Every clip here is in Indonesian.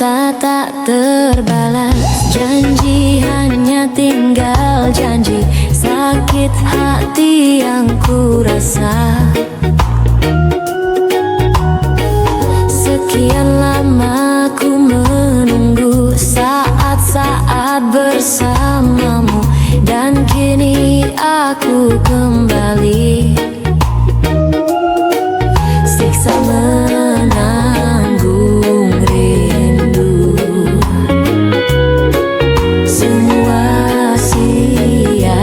cinta tak terbalas. Janji hanya tinggal janji, sakit hati yang ku rasa. Sekian lama ku menunggu saat-saat bersamamu, dan kini aku kembali. Siksa menanggung rindu, semua sia-sia.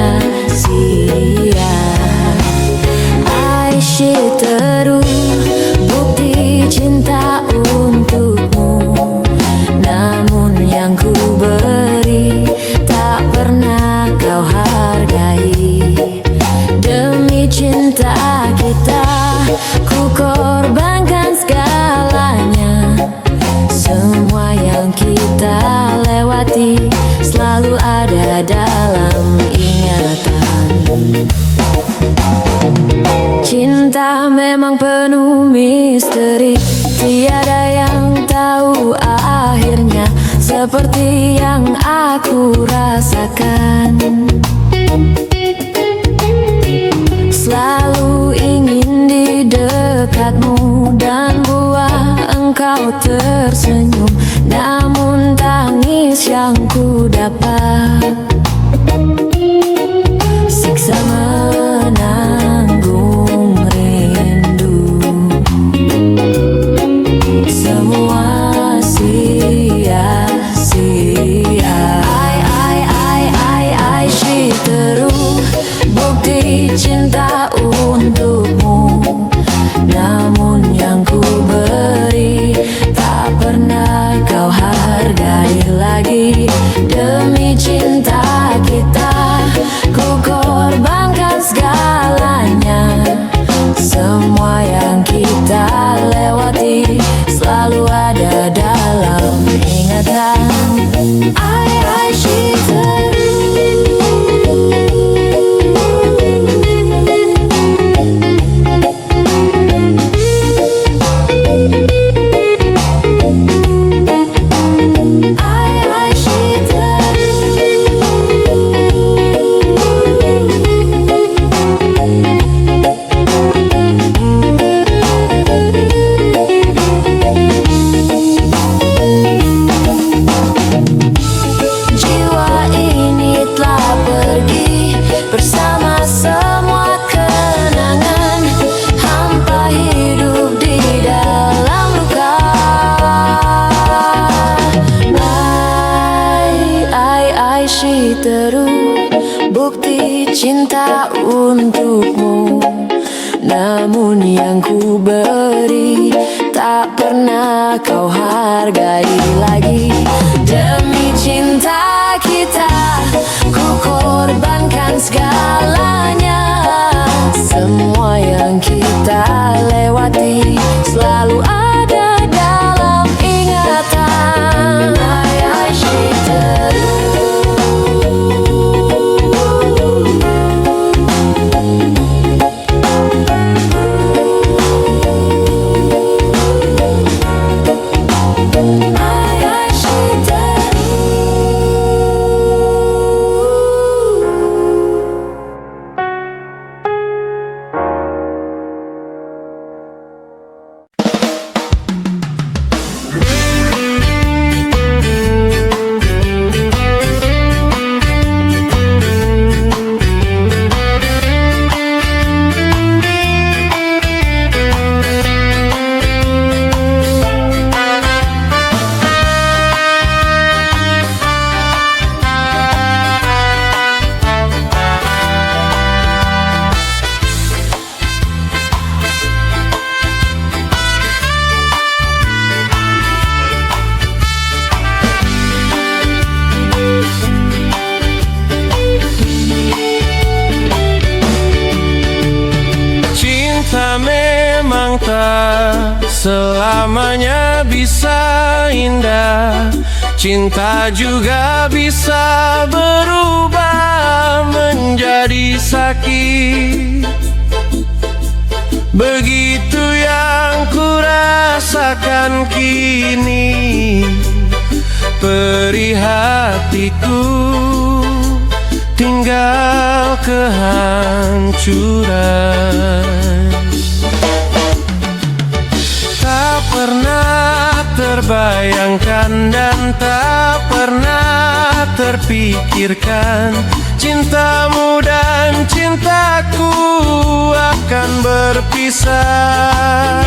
Aisyah terus bukti cinta untukmu, namun yang ku beri tak pernah kau hargai. Demi cinta kita ku korbankan segalanya. Semua yang kita lewati selalu ada dalam ingatan. Cinta memang penuh misteri, tiada yang tahu akhirnya, seperti yang aku rasakan. Selalu ingin di dekatmu dan buat engkau tersenyum, namun tangis yang ku dapat. Siksa menanggung rindu, semua sia-sia. Aisyah terus bukti cinta untukmu, namun yang ku beri tak pernah kau hargai lagi. Demi cinta kita ku korbankan segalanya. Semua yang kita lewati selalu ada dalam ingatan. Aisyah terus. Terus bukti cinta untukmu, namun yang ku beri tak pernah kau hargai lagi. Demi cinta kita ku korbankan segalanya. Semua yang kita lewati selalu ada dalam ingatan. Aisyah terus. Memang tak selamanya bisa indah. Cinta juga bisa berubah menjadi sakit. Begitu yang ku rasakan kini. perih hatiku, tinggal kehancuran. Tak pernah terbayangkan dan tak pernah terpikirkan cintamu dan cintaku akan berpisah.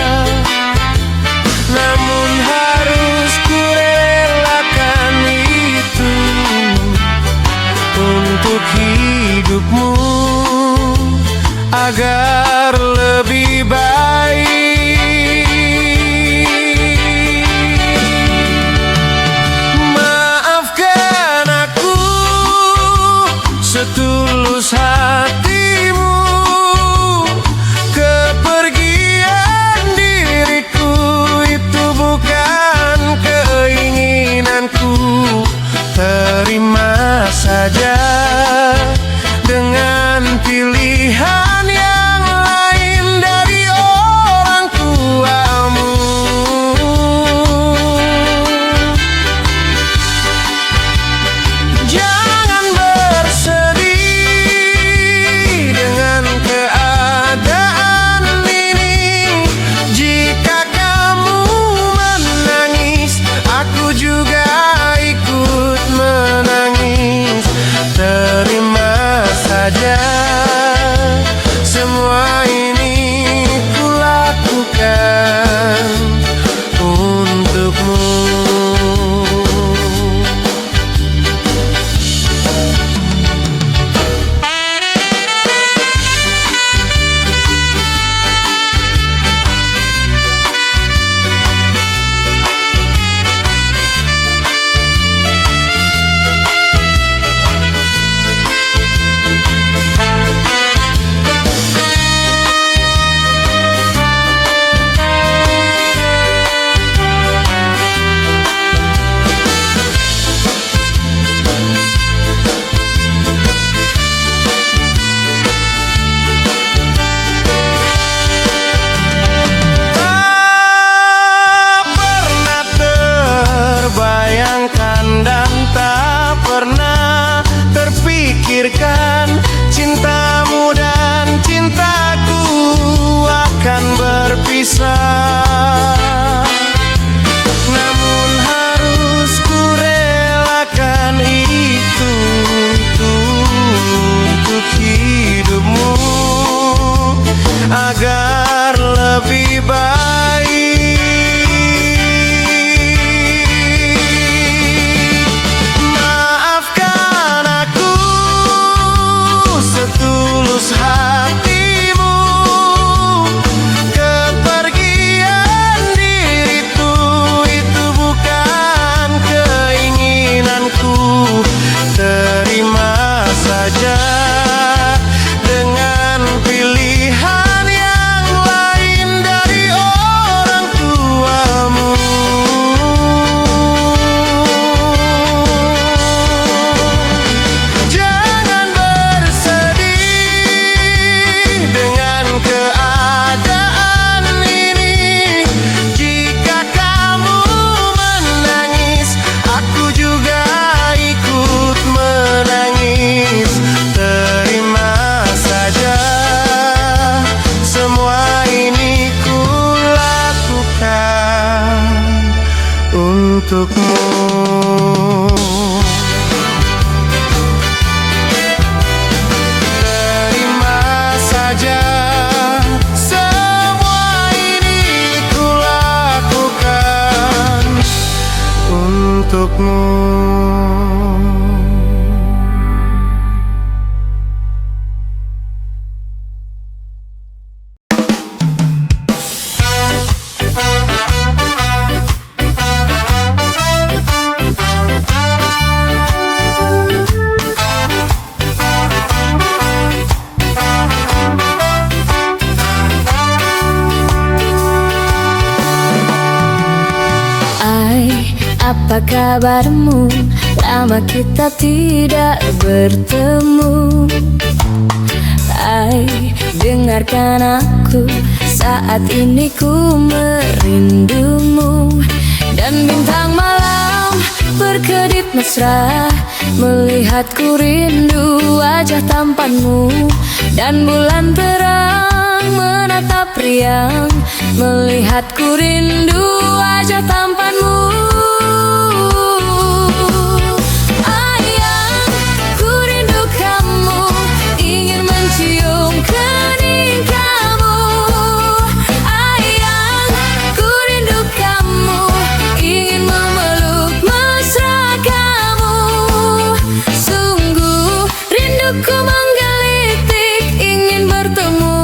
Namun harus kurelakan itu untuk hidupmu agar lebih baik. Maafkan aku setulus hatimu, kepergian diriku itu bukan keinginanku. Terima saja dengan pilihan yang lain dari orang tuamu. Jangan bersedih dengan keadaan ini. Jika kamu menangis, aku juga ikut menangis. Terima saja semua ini kulakukan untukmu. Dan tak pernah terpikirkan cintamu dan cintaku akan berpisah. Namun harus kurelakan itu untuk hidupmu agar lebih baik. Hatimu, kepergian diriku itu bukan keinginanku. Terima saja dengan pilihan yang lain dari orang tuamu. Jangan bersedih dengan keadaan ini. Jika kamu menangis, aku juga ikut menangis. Terima saja semua ini kulakukan untukmu. Untukmu. Apa kabarmu? Lama kita tidak bertemu. Hai, dengarkan aku, saat ini ku merindumu. Dan bintang malam berkedip mesra, melihatku rindu wajah tampanmu. Dan bulan terang menatap riang, melihatku rindu wajah tampanmu. Ayang, ku rindu kamu, ingin mencium kening kamu. Ayang, ku rindu kamu, ingin memeluk mesra kamu. Sungguh rinduku menggelitik, ingin bertemu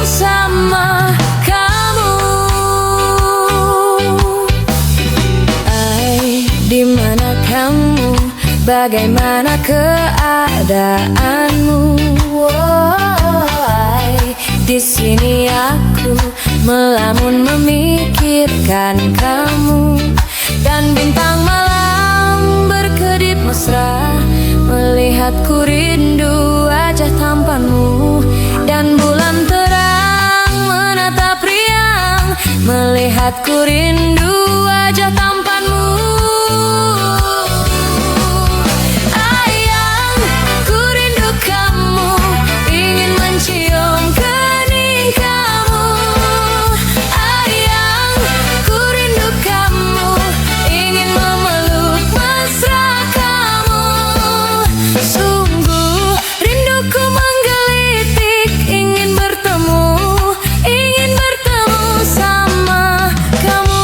sama kamu. Ay, di mana kamu? Bagaimana keadaanmu? Ay, di sini aku melamun memikirkan kamu. Dan bintang malam berkedip mesra, melihatku rindu wajah tampanmu. Dan bulan terang menatap riang, melihatku rindu wajah tampanmu. Ayang, ku rindu kamu, ingin mencium kening kamu. Ayang, ku rindu kamu, ingin memeluk mesra kamu. Sungguh rinduku menggelitik, ingin bertemu sama kamu.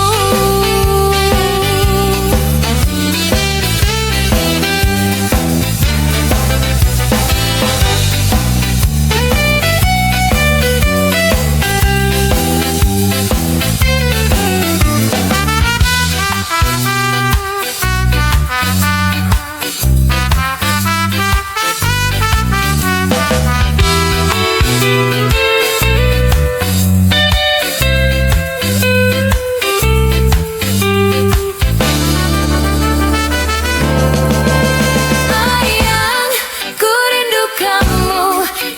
Ayang, ku rindu kamu,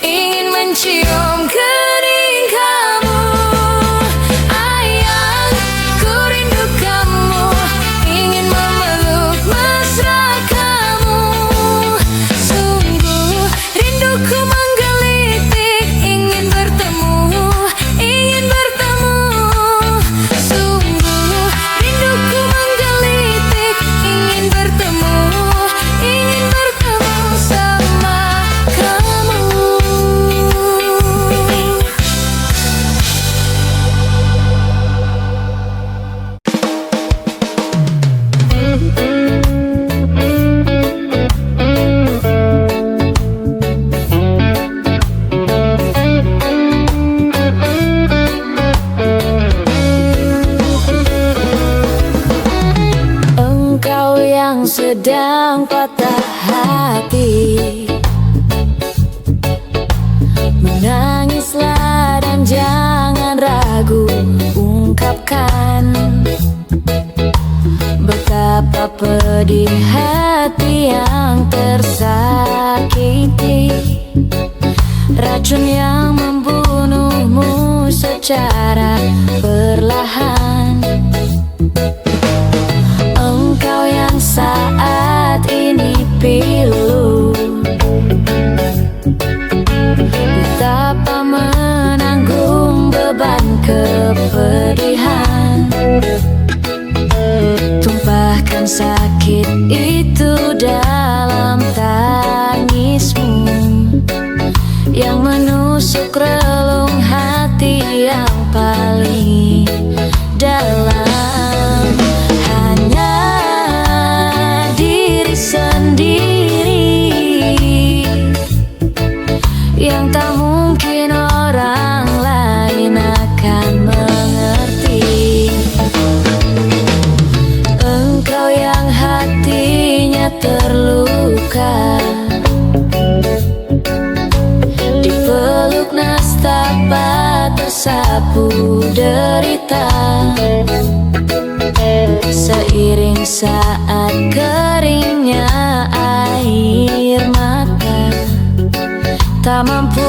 ingin mencium kening kamu. Ayang, ku rindu kamu, ingin memeluk mesra kamu. Sungguh rinduku menggelitik, ingin bertemu. Sungguh rinduku menggelitik, ingin bertemu sama kamu. Engkau yang sedang patah hati, menangislah dan jangan ragu ungkapkan betapa pedih hati yang tersakiti. Racun yang membunuhmu secara perlahan. Engkau yang saat ini pilu, betapa menanggung beban kepedihan. Tumpahkan sakit itu dalam tangismu yang menusuk relung hati yang paling dalam. Hanya diri sendiri yang tak mungkin orang lain akan mengerti. Engkau yang hatinya terluka, dipeluk nestapa tersapu derita. Seiring saat keringnya air mata, tak mampu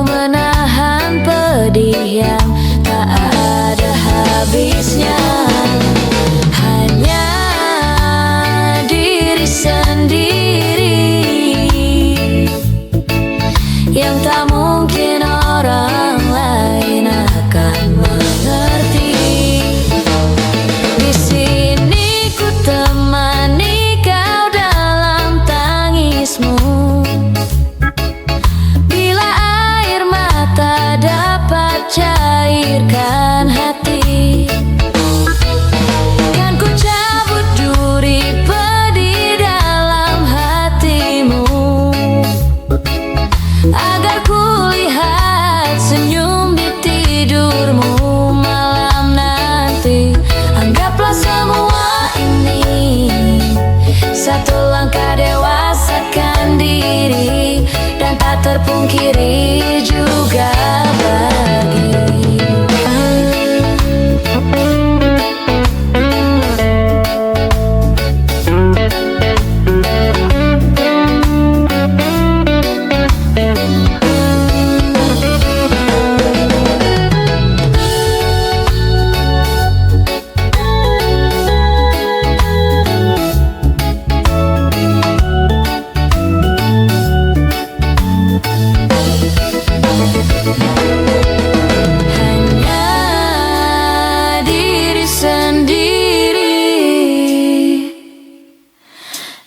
menahan pedih yang tak ada habisnya. Hanya yang tak mungkin orang lain akan mengerti. Di sini ku temani kau dalam tangismu, bila air mata dapat cairkan hati. Kan ku cabut duri pedih dalam hatimu, agar ku lihat senyum di tidurmu malam nanti. Anggaplah semua ini satu langkah dewasakan diri, dan tak terpungkiri juga bagi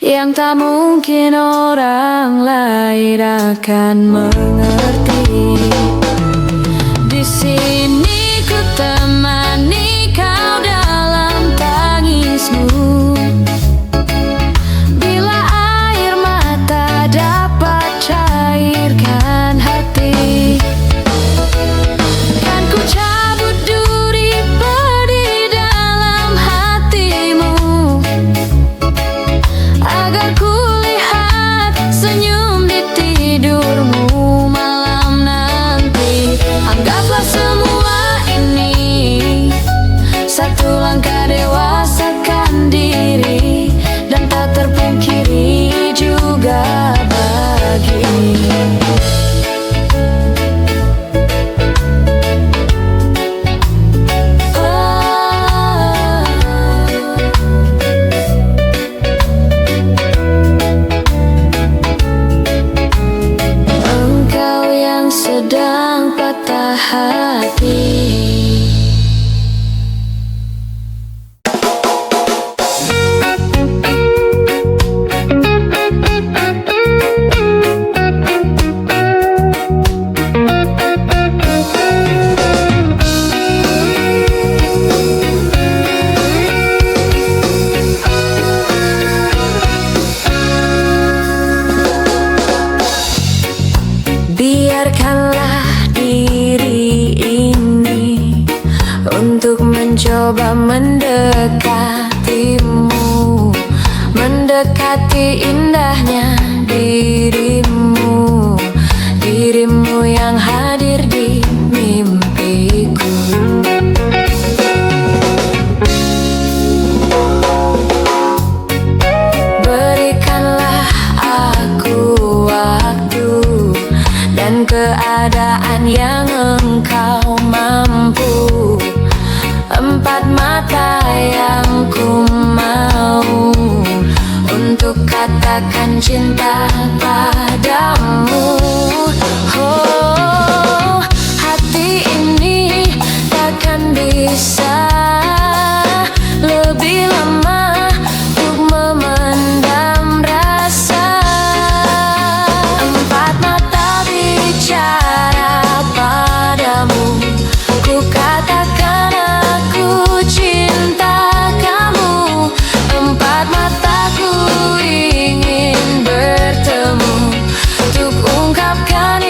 yang tak mungkin orang lain akan mengerti. Di sini ku temani kau dalam tangismu, bila air mata dapat cairkan hati. Kan ku cabut duri pedih dalam hatimu, agar ku lihat senyum di tidurmu malam nanti. Anggaplah semua ini satu langkah dewasakan diri, dan tak terpungkiri juga bagi engkau yang sedang patah hati. Biarkanlah diri ini untuk mencoba mendekatimu, mendekati indahnya dirimu, dirimu yang hadir di mimpiku. Berikanlah aku waktu dan keadaan yang engkau mampu, empat mata yang ku mau untuk katakan cinta padamu. Oh, hati ini takkan bisa lebih lama untuk memendam rasa. Empat mata bicara padamu, ku katakan aku cinta kamu. Empat mataku ingin bertemu untuk ungkapkan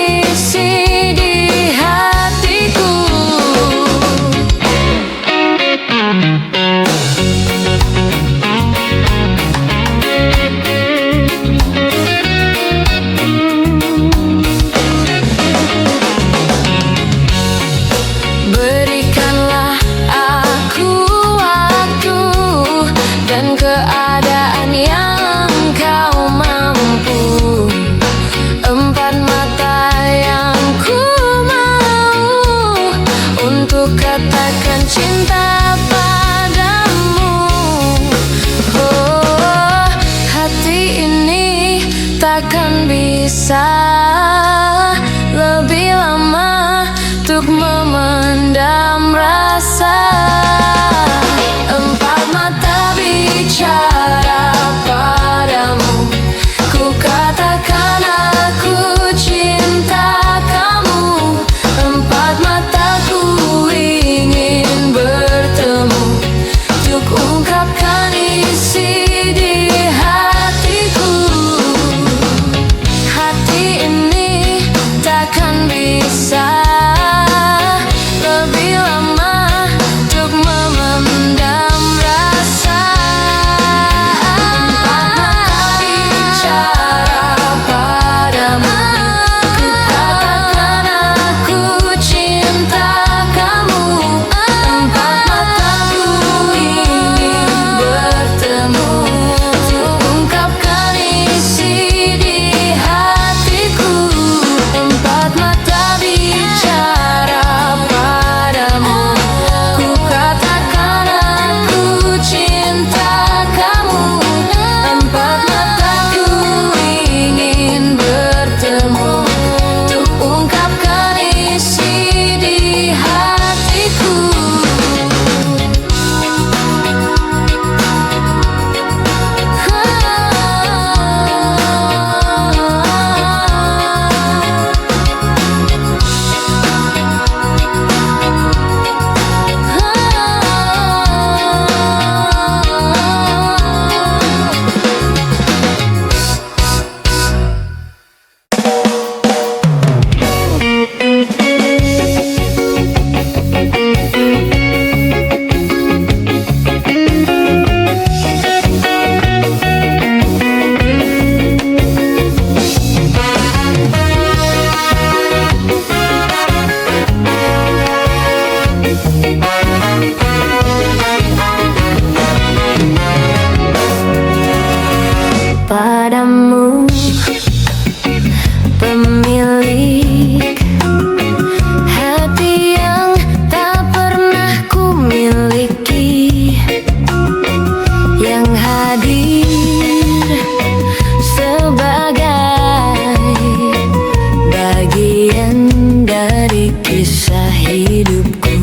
kisah hidupku.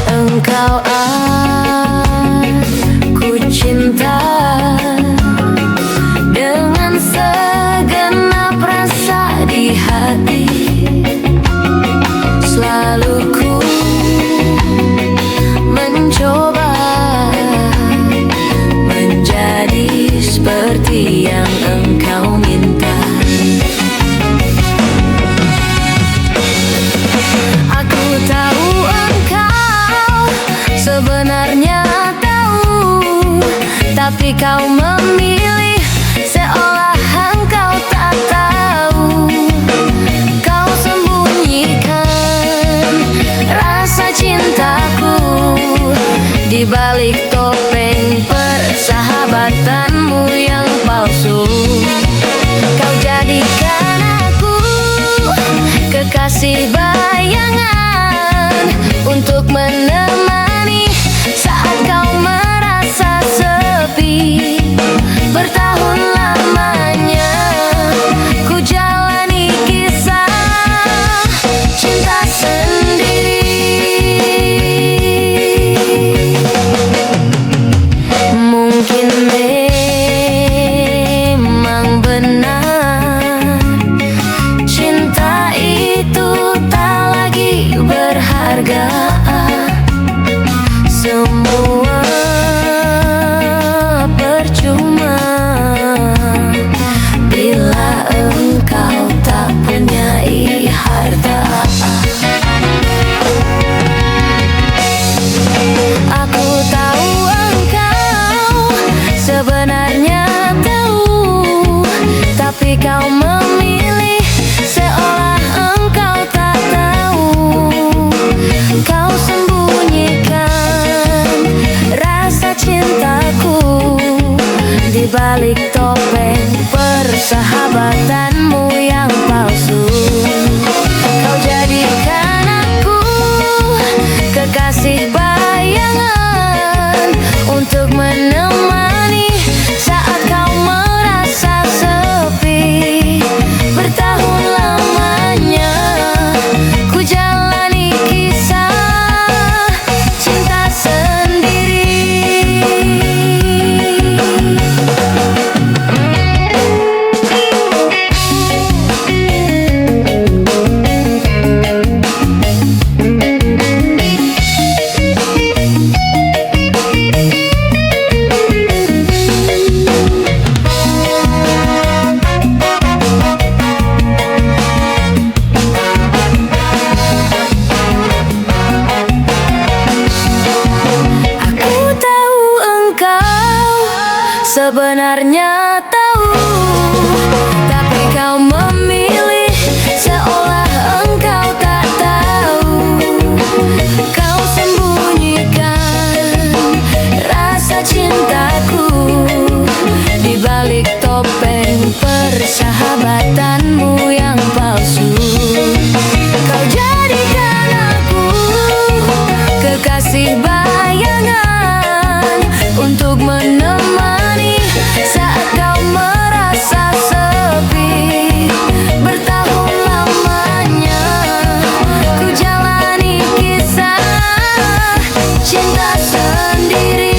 Engkau aku cinta dengan segenap rasa di hati. Selalu ku mencoba menjadi seperti yang engkau minta. Aku tahu engkau sebenarnya tahu, tapi kau memilih seolah engkau tak tahu. Kau sembunyikan rasa cintaku di balik topeng persahabatanmu yang palsu. Kau jadikan aku kekasih bayangan untuk menemani saat kau merasa sepi. Bertahun lamanya ku jalani kisah cinta sendiri. Mungkin memang benar cinta itu tak lagi berharga. Semua percuma bila engkau tak punyai harta. Aku tahu engkau sebenarnya tahu, tapi kau memilih seolah engkau tak tahu. Kau sembunyikan rasa cintaku di balik topeng persahabatanmu yang palsu. Kau jadikan aku kekasih bayangan untuk menemani saat kau merasa sepi. Bertahun lamanya ku jalani kisah cinta sendiri. Aku tahu engkau sebenarnya tahu, tapi kau memilih seolah engkau tak tahu. Kau sembunyikan rasa cintaku di balik topeng persahabatanmu yang palsu. Kau jadikan aku kekasih bayangan untuk menemani saat kau merasa sepi. Bertahun lamanya ku jalani kisah cinta sendiri.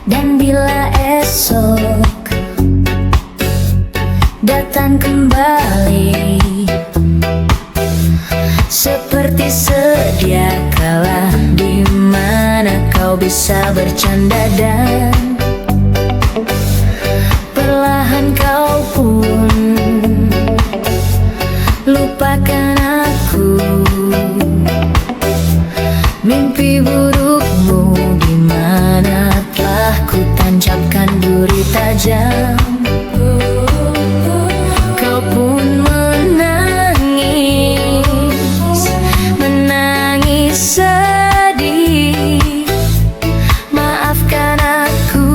Dan bila esok datang kembali seperti sedia kala, di mana kau kau bisa bercanda dan perlahan kau pun lupakan aku. Mimpi burukmu di mana telah ku tancapkan duri tajam. Kau pun menangis, menangis sedih. Maafkan aku.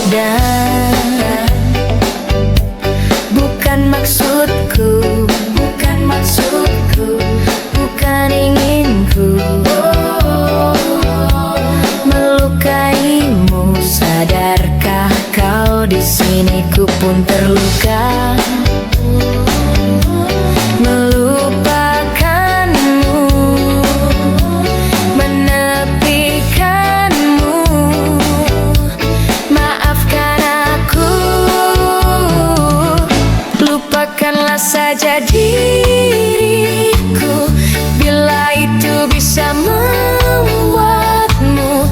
Dan bukan maksudku, bukan maksudku, bukan inginku melukaimu. Sadarkah kau di sini ku pun terluka. Melupakanmu, menepikanmu. Maafkan aku. Lupakanlah saja diriku bila itu bisa membuatmu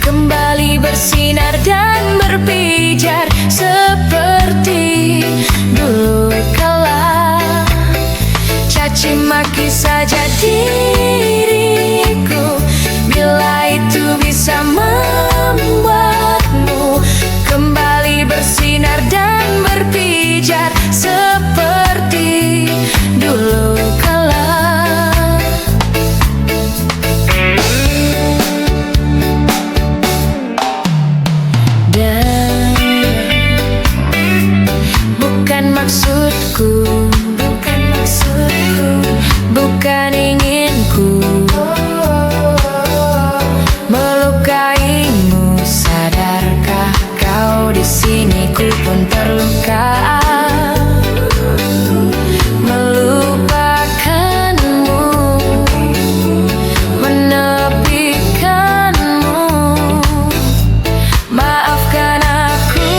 kembali bersinar dan berpijar seperti dulu kala. Caci maki saja diriku bila itu bisa membuatmu kembali bersinar dan berpijar seperti dulu kala. Dan bukan maksudku, bukan maksudku, bukan inginku melukaimu. Sadarkah kau di sini ku pun terluka. Melupakanmu, menepikanmu. Maafkan aku.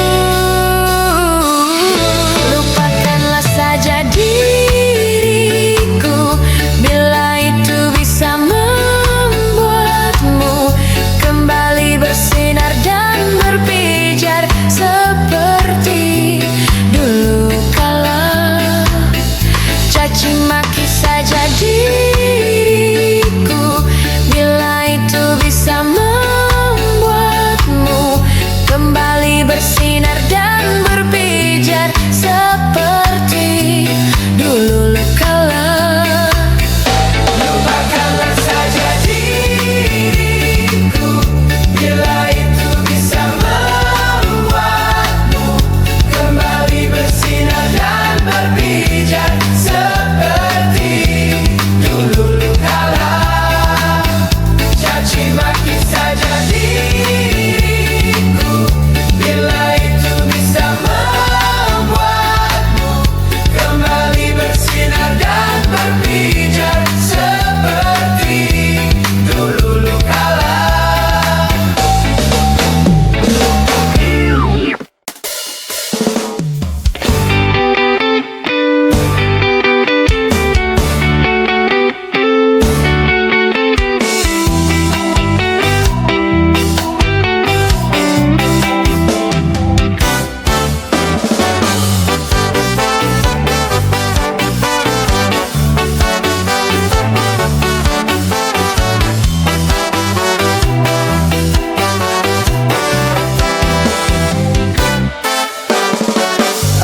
Lupakanlah saja diriku bila itu bisa membuatmu kembali bersinar dan berpijar seperti dulu kala. Caci maki saja diriku bila itu bisa membuatmu kembali bersinar dan berpijar seperti dulu kala. Lupakanlah saja diriku bila itu bisa membuatmu kembali bersinar dan berpijar seperti dulu kala. Caci maki saja diriku bila itu bisa membuatmu kembali bersinar dan berpijar seperti dulu kala.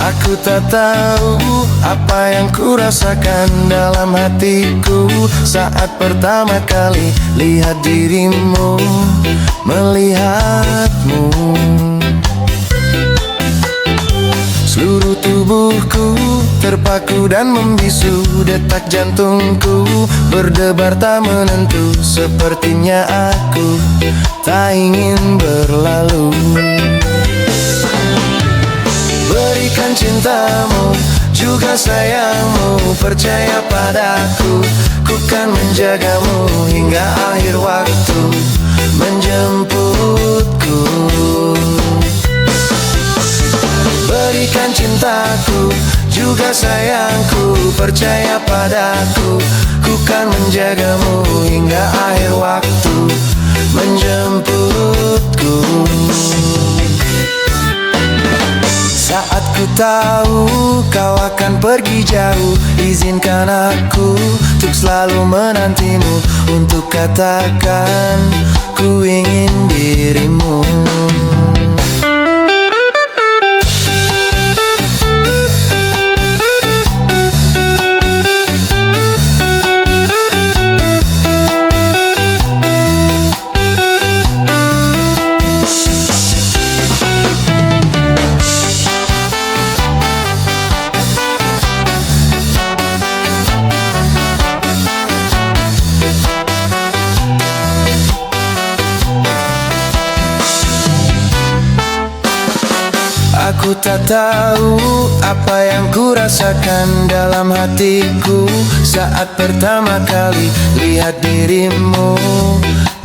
Aku tak tahu apa yang ku rasakan dalam hatiku saat pertama kali lihat dirimu, melihatmu. Seluruh tubuhku terpaku dan membisu, detak jantungku berdebar tak menentu. Sepertinya aku tak ingin berlalu. Berikan cintamu, juga sayangmu, percaya padaku. Ku kan menjagamu hingga akhir waktu menjemputku. Berikan cintaku, juga sayangku, percaya padaku. Ku kan menjagamu hingga tahu kau akan pergi jauh. Izinkan aku untuk selalu menantimu, untuk katakan ku ingin dirimu. Aku tak tahu apa yang ku rasakan dalam hatiku saat pertama kali lihat dirimu,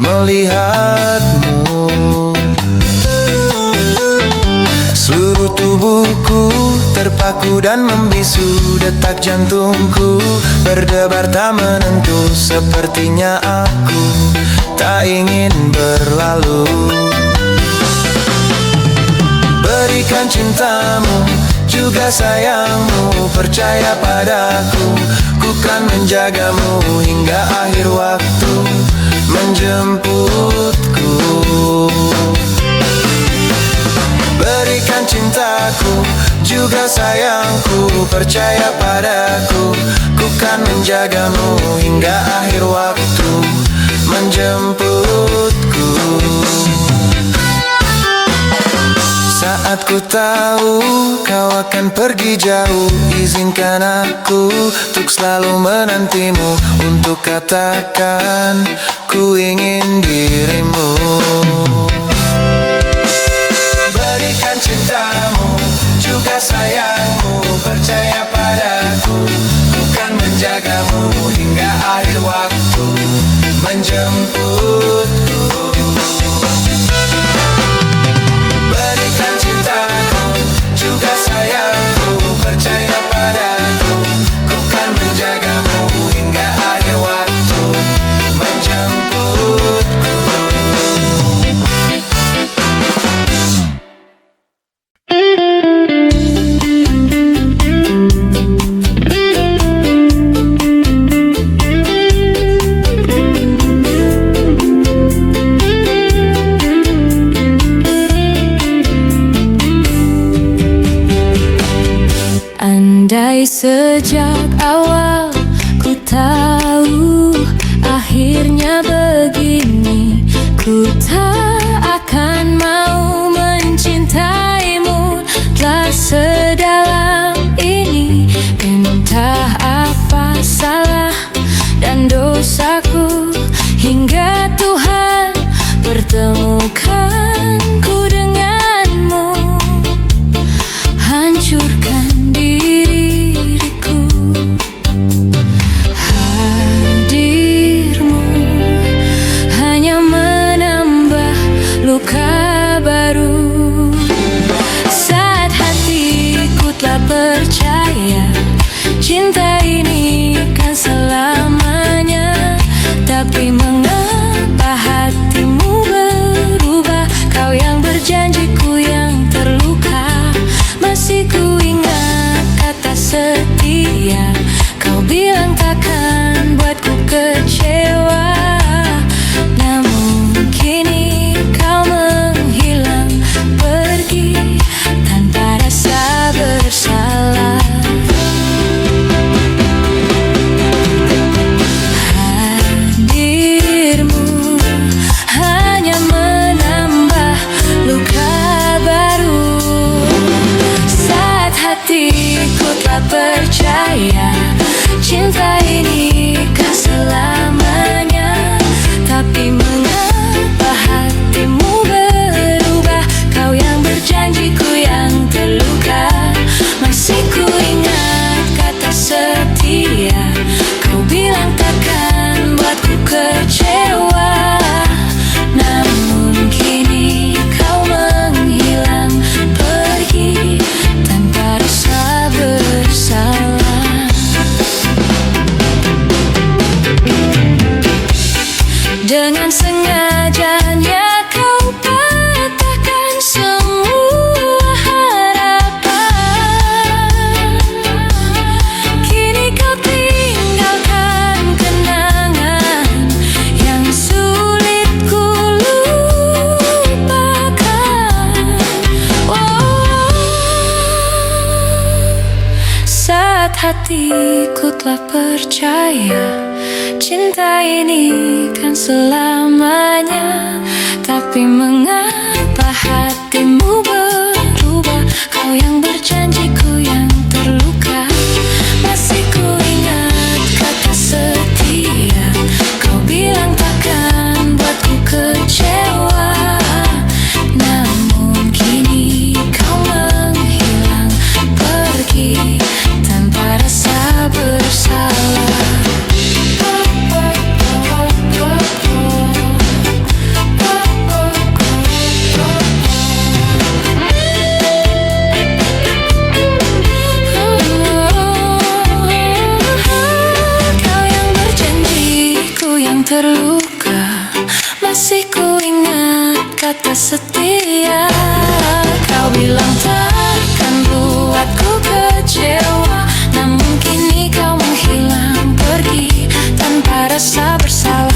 melihatmu. Seluruh tubuhku terpaku dan membisu, detak jantungku berdebar tak menentu. Sepertinya aku tak ingin berlalu. Berikan cintamu, juga sayangmu, percaya padaku, ku kan menjagamu hingga akhir waktu menjemputku. Berikan cintaku, juga sayangku, percaya padaku, ku kan menjagamu hingga akhir waktu menjemputku. Saat ku tahu kau akan pergi jauh, izinkan aku untuk selalu menantimu, untuk katakan ku ingin dirimu. Berikan cintamu, juga sayangmu, percaya padaku, ku kan menjagamu hingga akhir waktu menjemputku. Berikan cintaku, juga sayangku, percaya padaku, ku kan menjagamu hingga akhir waktu menjemputku. Andai sejak awal ku tahu akhirnya begini, ku tak akan mau mencintaimu telah sedalam ini. Entah apa salah dan dosaku hingga Tuhan pertemukanku denganmu, hancurkan diriku. Hadirmu hanya menambah luka baru. Saat hatiku telah percaya cinta ini kan selamanya, tapi mengapa hatimu berubah? Kau yang berjanjiku yang terluka, masih ku ingat kata setia. Kau bilang takkan buatku kecewa, namun kini kau menghilang pergi tanpa rasa bersalah. Hadirmu hanya menambah luka baru. Saat hatiku telah percaya cinta ini kan selamanya, tapi mengapa hatimu berubah? Kau yang berjanjiku yang terluka, masih ku ingat kata setia. Kau bilang takkan buatku kecewa, namun kini kau menghilang pergi tanpa rasa bersalah. Dengan sengajanya kau patahkan semua harapan. percaya cinta ini kan selamanya. Tapi mengapa hatimu berubah? Kau yang berjanji, ku yang terluka. Masih ku ingat kata setia. Kau bilang takkan buatku kecewa. Namun kini kau menghilang pergi tanpa rasa bersalah. Terluka, masih ku ingat kata setia. Kau bilang takkan buatku kecewa. Namun kini kau menghilang pergi tanpa rasa bersalah.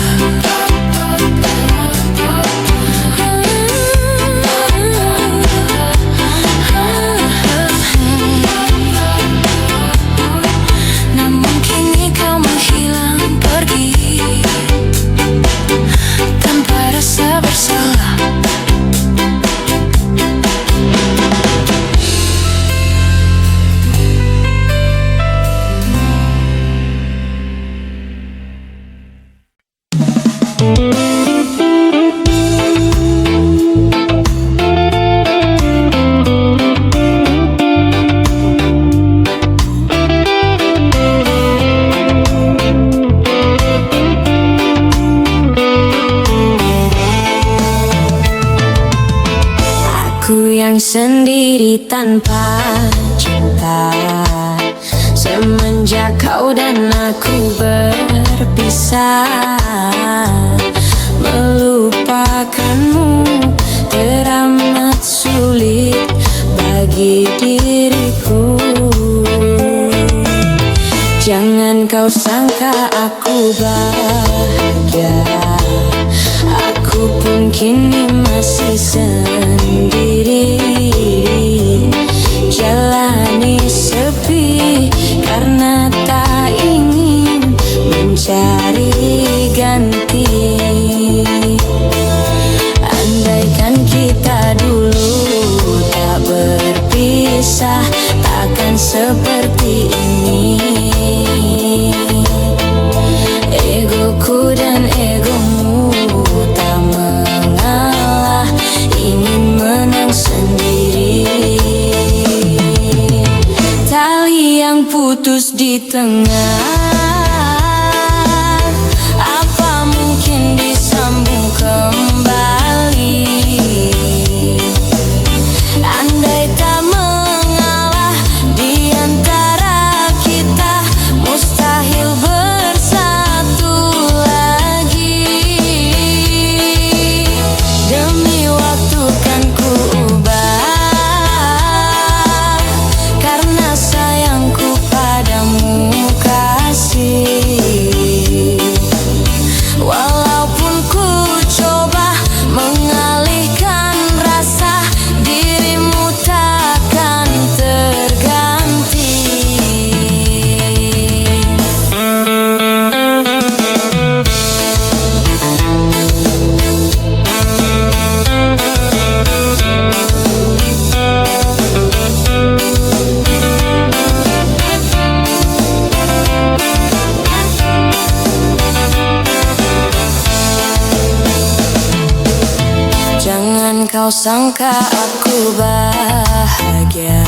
Namun kini kau menghilang pergi tanpa rasa bersalah. Aku yang sendiri tanpa cinta. Semenjak kau dan aku berpisah, melupakanmu teramat sulit bagi diriku. Jangan kau sangka aku bahagia. Aku pun kini masih sendiri, jalani sepi karena tak ingin mencari ganti. Andaikan kita dulu tak berpisah, takkan seperti ini. Egoku dan egomu tak mengalah, ingin menang sendiri. Tali yang putus di tengah, apa mungkin disambung kembali? Andai tak mengalah di antara kita, mustahil bersatu lagi. Demi waktu kan ku ubah, karena sayangku padamu kasih. Walaupun ku coba mengalihkan rasa, dirimu takkan terganti. Jangan kau sangka aku bahagia.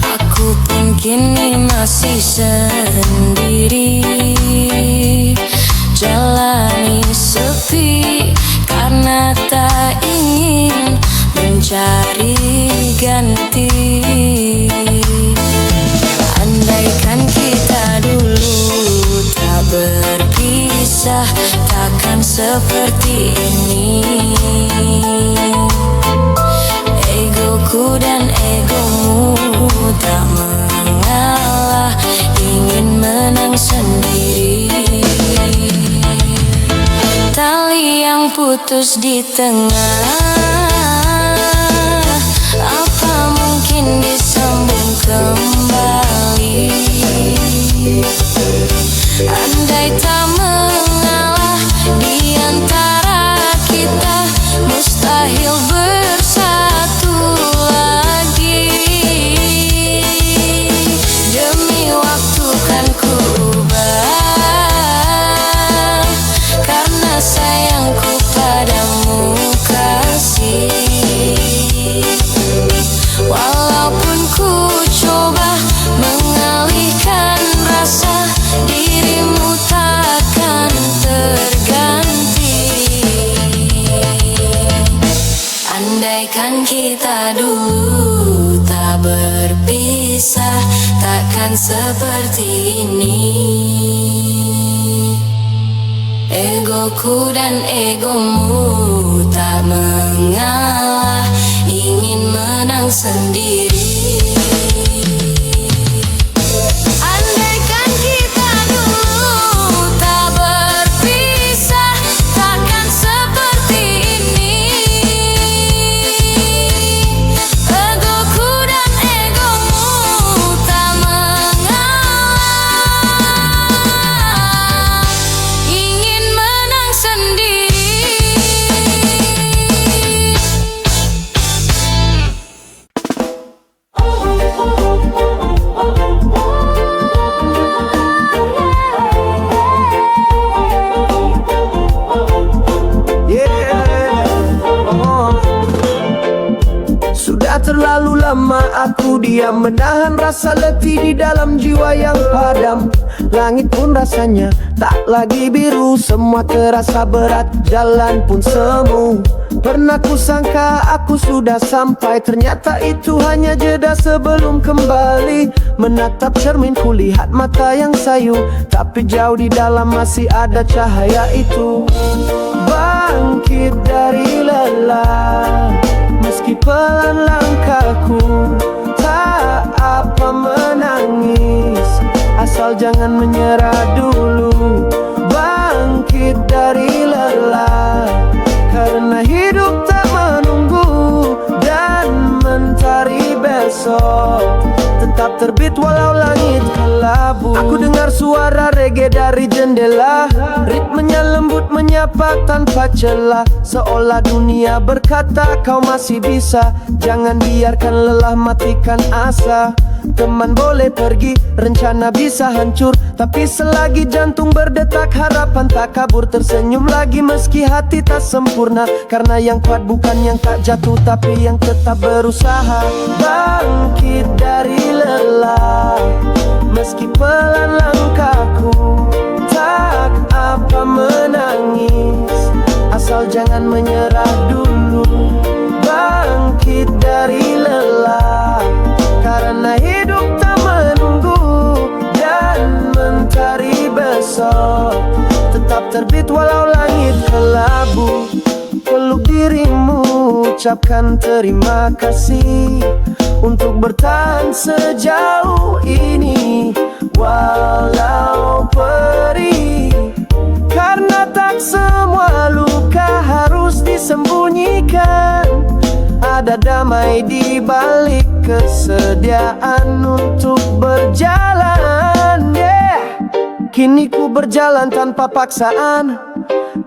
Aku pun kini masih sendiri, jalani sepi karena tak ingin mencari ganti. Andaikan kita dulu tak berpisah, takkan seperti ini. Egoku dan egomu tak mengalah, ingin menang sendiri. Tali yang putus di tengah, apa mungkin disambung kembali? andai tak mengalah di antara kita, mustahil bersatu lagi. Demi waktu kan ku ubah, karena sayangku padamu kasih. Walaupun ku coba mengalihkan rasa, dirimu takkan terganti. Andaikan kita dulu tak berpisah, takkan seperti ini. Egoku dan egomu tak mengalah, ingin menang sendiri. Andaikan kita dulu tak berpisah, takkan seperti ini. Egoku dan egomu tak mengalah, ingin menang sendiri. Sudah terlalu lama aku diam, menahan rasa letih di dalam jiwa yang padam. Langit pun rasanya tak lagi biru, semua terasa berat, jalan pun semu. Pernah kusangka aku sudah sampai, ternyata itu hanya jeda sebelum kembali. Menatap cermin kulihat mata yang sayu, tapi jauh di dalam masih ada cahaya itu. Bangkit dari lelah, meski pelan langkahku, tak apa menangis, asal jangan menyerah dulu. Bangkit dari lelah, karena hidup tak menunggu, dan mentari besok tetap terbit walau langit kelabu. Aku dengar suara reggae dari jendela, ritmenya lembut menyapa tanpa celah, seolah dunia berkata kau masih bisa. Jangan biarkan lelah matikan asa. Teman boleh pergi, rencana bisa hancur, tapi selagi jantung berdetak harapan tak kabur. Tersenyum lagi meski hati tak sempurna, karena yang kuat bukan yang tak jatuh, tapi yang tetap berusaha. Bangkit dari lelah, meski pelan langkahku, tak apa menangis, asal jangan menyerah dulu. Bangkit dari lelah, karena hidup tak menunggu, dan mentari besok tetap terbit walau langit kelabu. Peluk dirimu, ucapkan terima kasih untuk bertahan sejauh ini, walau perih. Karena tak semua luka harus disembunyikan, ada damai di balik kesediaan untuk berjalan. Kini ku berjalan tanpa paksaan,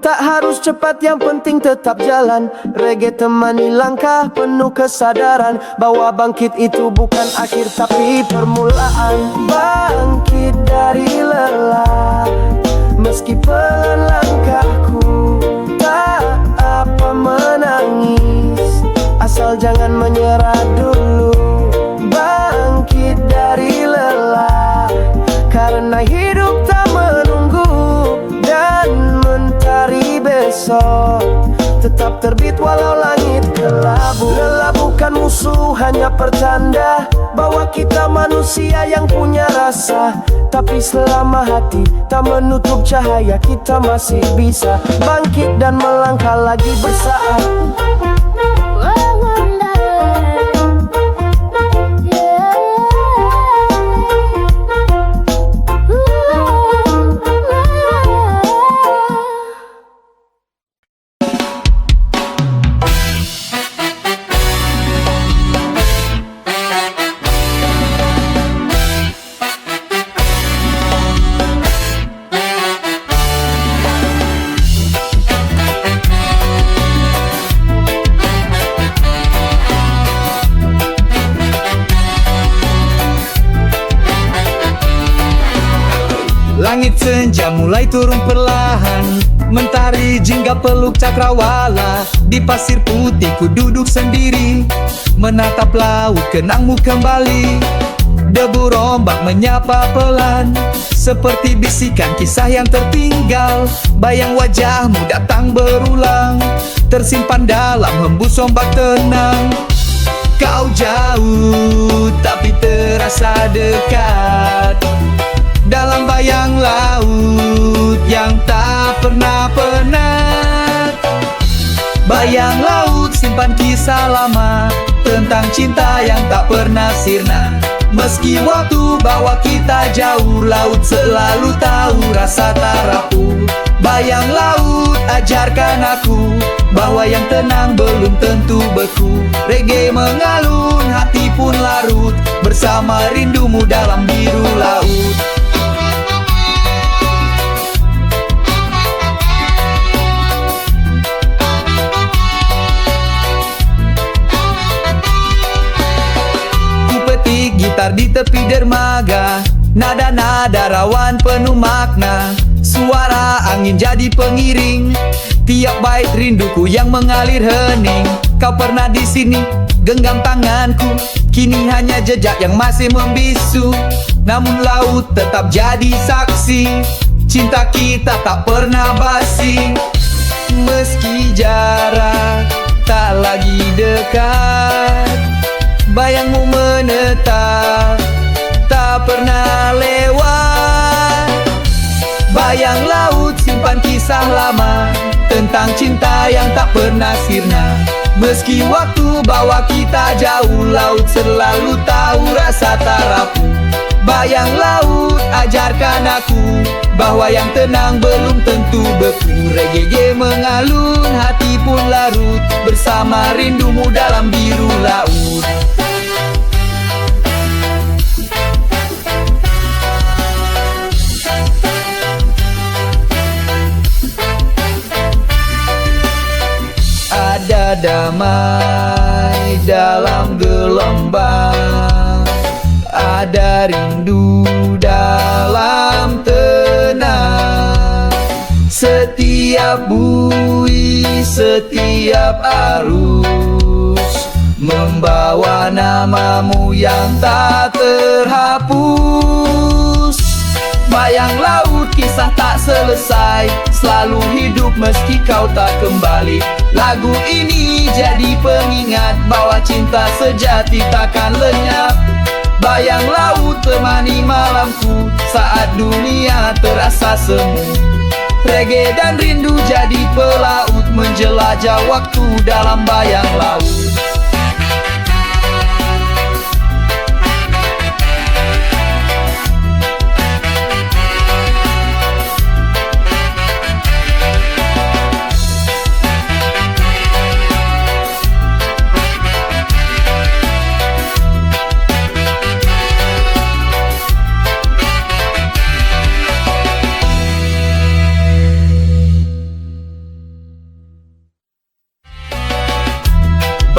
tak harus cepat, yang penting tetap jalan. Reggae temani langkah penuh kesadaran bahwa bangkit itu bukan akhir tapi permulaan. Bangkit dari lelah, meski pelan langkahku, tak apa menangis, asal jangan menyerah dulu. Bangkit dari lelah, karena hidup tak menunggu, dan mentari besok tetap terbit walau langit kelabu. Lelah bukan musuh, hanya pertanda bahwa kita manusia yang punya rasa. Tapi selama hati tak menutup cahaya, kita masih bisa bangkit dan melangkah lagi bersaat. Senja mulai turun perlahan, mentari jingga peluk cakrawala. Di pasir putih ku duduk sendiri, menatap laut kenangmu kembali. Debu rombak menyapa pelan, seperti bisikan kisah yang tertinggal. Bayang wajahmu datang berulang, tersimpan dalam hembus ombak tenang. Kau jauh tapi terasa dekat, dalam bayang laut yang tak pernah penat. Bayang laut simpan kisah lama, tentang cinta yang tak pernah sirna. Meski waktu bawa kita jauh, laut selalu tahu rasa tak rapuh. Bayang laut ajarkan aku, bahwa yang tenang belum tentu beku. Reggae mengalun, hati pun larut, bersama rindumu dalam biru laut. Gitar di tepi dermaga, nada-nada rawan penuh makna. Suara angin jadi pengiring, tiap bait rinduku yang mengalir hening. Kau pernah di sini, genggam tanganku, kini hanya jejak yang masih membisu. Namun laut tetap jadi saksi, cinta kita tak pernah basi. Meski jarak tak lagi dekat, bayangmu menetap, tak pernah lewat. Bayang laut simpan kisah lama, tentang cinta yang tak pernah sirna. Meski waktu bawa kita jauh, laut selalu tahu rasa tak rapuh. Bayang laut ajarkan aku, bahwa yang tenang belum tentu beku. Reggae mengalun, hati pun larut, bersama rindumu dalam biru laut. Ada damai dalam gelombang, ada rindu dalam tenang. Setiap buih, setiap arus, membawa namamu yang tak terhapus. Bayang laut kisah tak selesai, selalu hidup meski kau tak kembali. Lagu ini jadi pengingat, bahwa cinta sejati takkan lenyap. Bayang laut temani malamku, saat dunia terasa semu. Reggae dan rindu jadi pelaut, menjelajah waktu dalam bayang laut.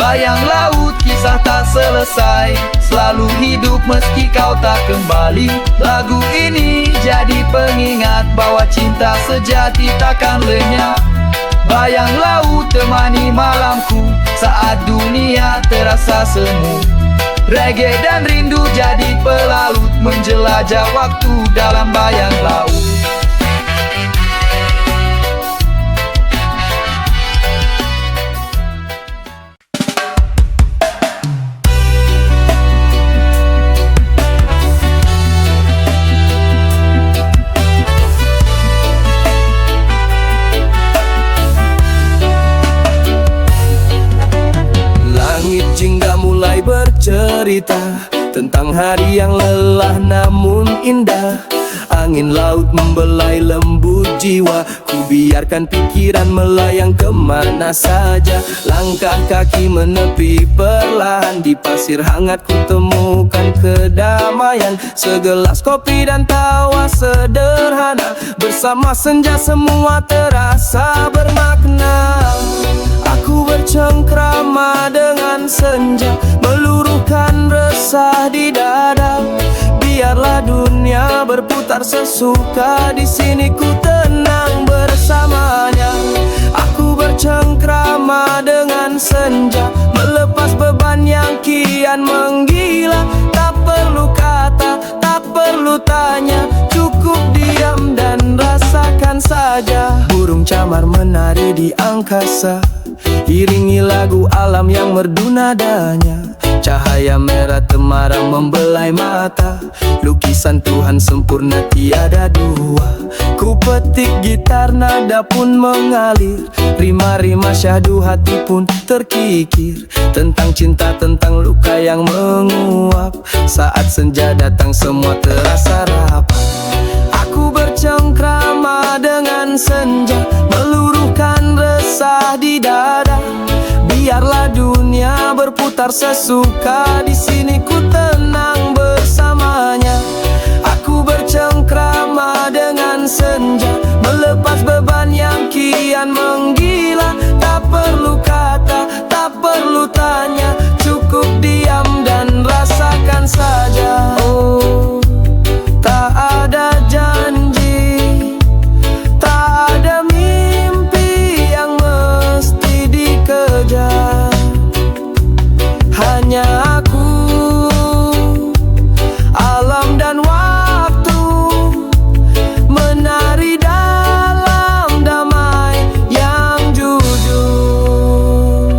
Bayang laut kisah tak selesai, selalu hidup meski kau tak kembali. Lagu ini jadi pengingat, bahwa cinta sejati takkan lenyap. Bayang laut temani malamku, saat dunia terasa semu. Reggae dan rindu jadi pelaut, menjelajah waktu dalam bayang laut. Bercerita tentang hari yang lelah namun indah. Angin laut membelai lembut jiwa, ku biarkan pikiran melayang kemana saja. Langkah kaki menepi perlahan, di pasir hangat ku temukan kedamaian. Segelas kopi dan tawa sederhana, bersama senja semua terasa bermakna. Aku bercengkrama dengan senja, meluruhkan resah di dada. Biarlah Biarlah dunia berputar sesuka, di sini ku tenang bersamanya. Aku bercengkrama dengan senja, melepas beban yang kian menggila. Tak perlu kata, tak perlu tanya, cukup diam dan rasakan saja. Burung camar menari di angkasa, iringi lagu alam yang merdu nadanya. Cahaya merah temaram membelai mata, lukisan Tuhan sempurna tiada dua. Ku petik gitar nada pun mengalir, rima-rima syahdu hati pun terkikir. Tentang cinta, tentang luka yang menguap, saat senja datang semua terasa rapat. Aku bercengkrama dengan senja, meluruhkan resah di dada. Biarlah dunia berputar sesuka, di sini ku tenang bersamanya. Aku bercengkrama dengan senja, melepas beban yang kian menggila. Tak perlu kata, tak perlu tanya, cukup diam dan rasakan saja. Oh, tak ada janji, tak ada mimpi yang mesti dikejar. Hanya aku, alam dan waktu, menari dalam damai yang jujur.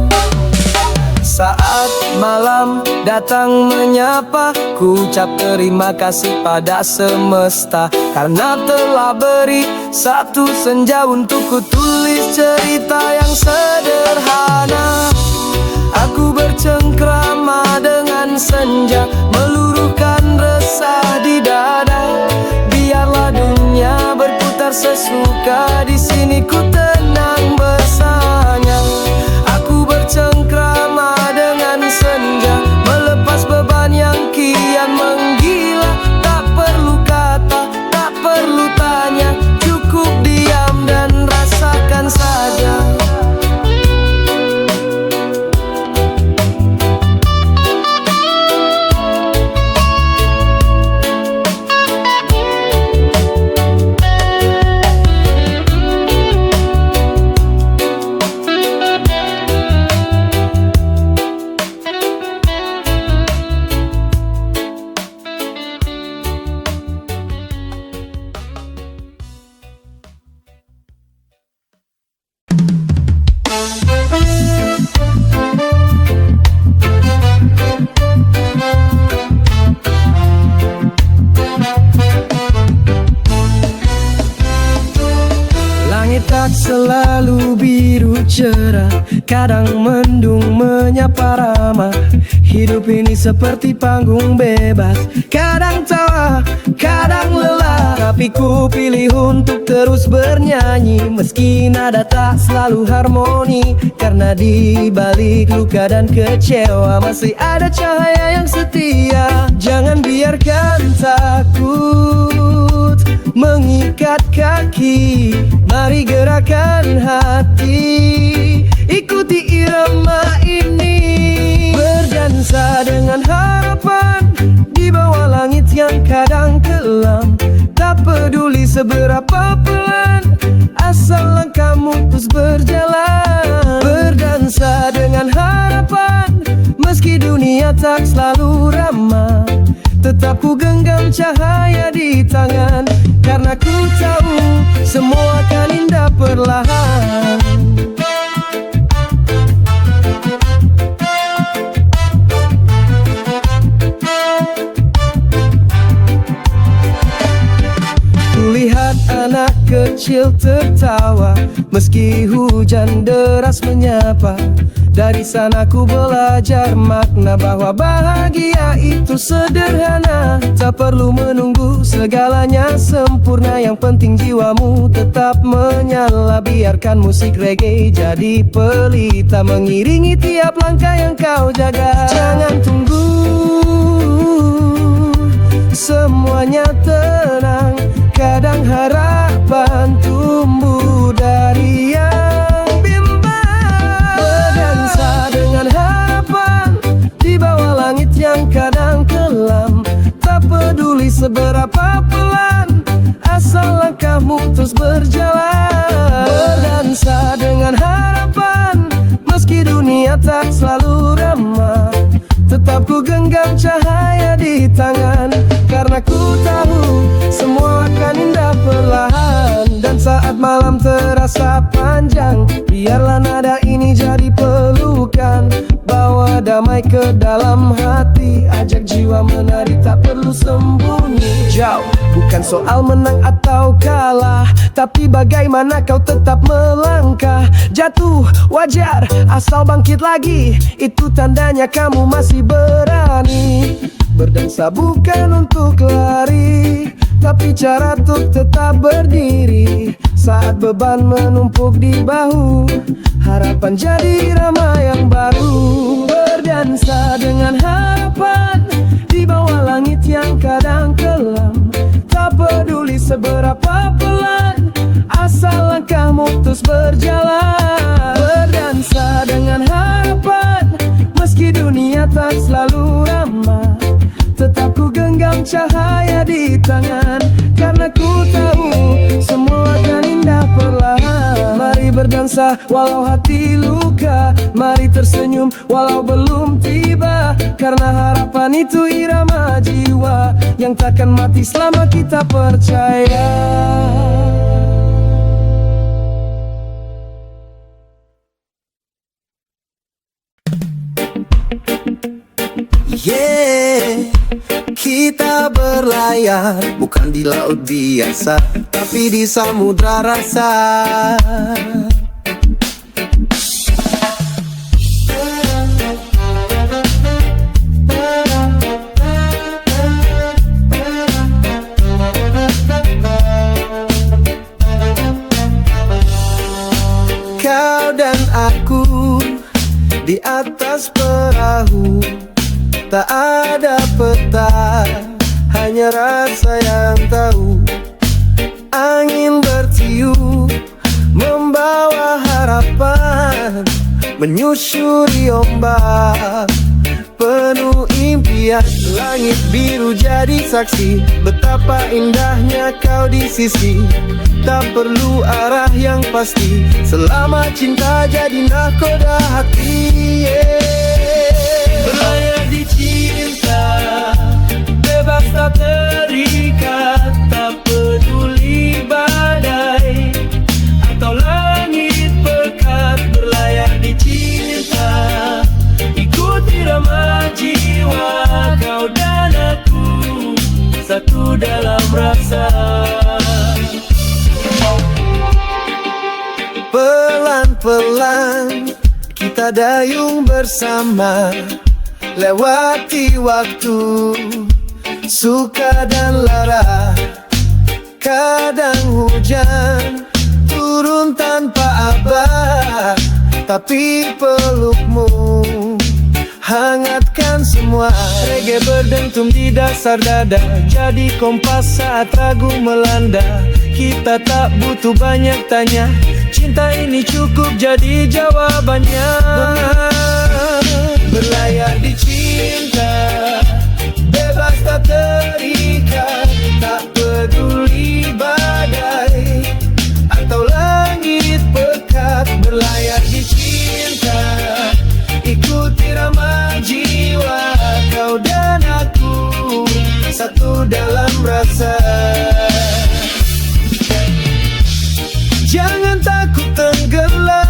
Saat malam datang menyapa, ku ucap terima kasih pada semesta, karena telah beri satu senja untukku tulis cerita yang sederhana. Aku bercengkrama dengan senja, meluruhkan resah di dada. Biarlah dunia berputar sesuka, di sini ku tenang bersanya. Aku bercengkrama dengan senja, melepas beban yang kian menggila. Tak perlu kata, tak perlu tanya, cukup diam dan rasakan saja. Tak selalu biru cerah, kadang mendung menyapa ramah. Hidup ini seperti panggung bebas, kadang tawa, kadang lelah. Tapi ku pilih untuk terus bernyanyi, meski nada tak selalu harmoni. Karena di balik luka dan kecewa masih ada cahaya yang setia. Jangan biarkan takut mengikat kaki, mari gerakan hati, ikuti irama ini. Berdansa dengan harapan di bawah langit yang kadang kelam. Tak peduli seberapa pelan, asal langkahmu terus berjalan. Berdansa dengan harapan, meski dunia tak selalu ramah. Tetap ku genggam cahaya di tangan, karena ku tahu semua akan indah perlahan. Kulihat anak kecil tertawa, meski hujan deras menyapa. Dari sana ku belajar makna bahwa bahagia itu sederhana. Tak perlu menunggu segalanya sempurna, yang penting jiwamu tetap menyala. Biarkan musik reggae jadi pelita, mengiringi tiap langkah yang kau jaga. Jangan tunggu semuanya tenang, kadang harapan tumbuh dari yang bimbang. Berdansa dengan harapan di bawah langit yang kadang kelam. Tak peduli seberapa tak selalu ramah. Tetap ku genggam cahaya di tangan, karena ku tahu semua akan indah perlahan. Dan saat malam terasa panjang, biarlah nada ini jadi pelukan. Bawa damai ke dalam hati, ajak jiwa menari tak perlu sembunyi. Jauh, bukan soal menang atau kalah, tapi bagaimana kau tetap melangkah. Jatuh wajar, asal bangkit lagi, itu tandanya kamu masih berani. Berdansa bukan untuk lari, tapi cara untuk tetap berdiri. Saat beban menumpuk di bahu, harapan jadi irama yang baru. Berdansa dengan harapan di bawah langit yang kadang kelam. Tak peduli seberapa pelan, asal langkahmu terus berjalan. Berdansa dengan harapan, meski dunia tak selalu ramah. Tetap ku genggam cahaya di tangan, karena ku tahu semua akan indah perlahan. Mari berdansa walau hati luka, mari tersenyum walau belum tiba. Karena harapan itu irama jiwa yang takkan mati selama kita percaya. Yeah, kita berlayar bukan di laut biasa, tapi di samudra rasa. Kau dan aku di atas perahu, tak ada peta, hanya rasa yang tahu. Angin bertiup membawa harapan, menyusuri ombak penuh impian. Langit biru jadi saksi betapa indahnya kau di sisi. Tak perlu arah yang pasti, selama cinta jadi nahkoda hati. Berlayar di cinta, bebas tak terikat. Tak peduli badai atau langit pekat. Berlayar di cinta, ikuti irama jiwa. Kau dan aku satu dalam rasa. Pelan-pelan kita dayung bersama, lewati waktu suka dan lara. Kadang hujan turun tanpa abah, tapi pelukmu hangatkan semua. Reggae berdentum di dasar dada, jadi kompas saat ragu melanda. Kita tak butuh banyak tanya, cinta ini cukup jadi jawabannya. Berlayar di cinta, bebas tak terikat. Tak peduli badai atau langit pekat. Berlayar di cinta, ikuti irama jiwa. Kau dan aku satu dalam rasa. Jangan takut tenggelam,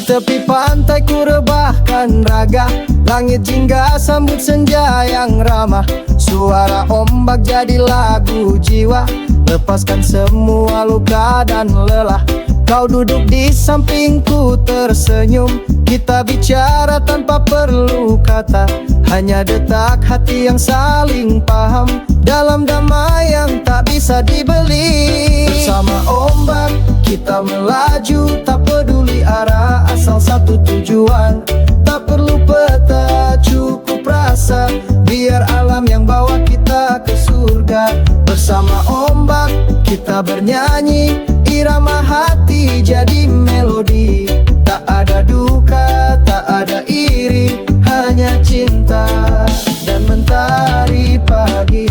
tepi pantai ku rebahkan raga, langit jingga sambut senja yang ramah. Suara ombak jadi lagu jiwa, lepaskan semua luka dan lelah. Kau duduk di sampingku tersenyum, kita bicara tanpa perlu kata, hanya detak hati yang saling paham, dalam damai yang tak bisa dibeli. Bersama ombak kita melaju, tak peduli arah, asal satu tujuan. Tak perlu peta, cukup rasa, biar alam yang bawa kita ke surga. Bersama ombak kita bernyanyi, irama hati jadi melodi. Tak ada duka, tak ada iri, hanya cinta dan mentari pagi.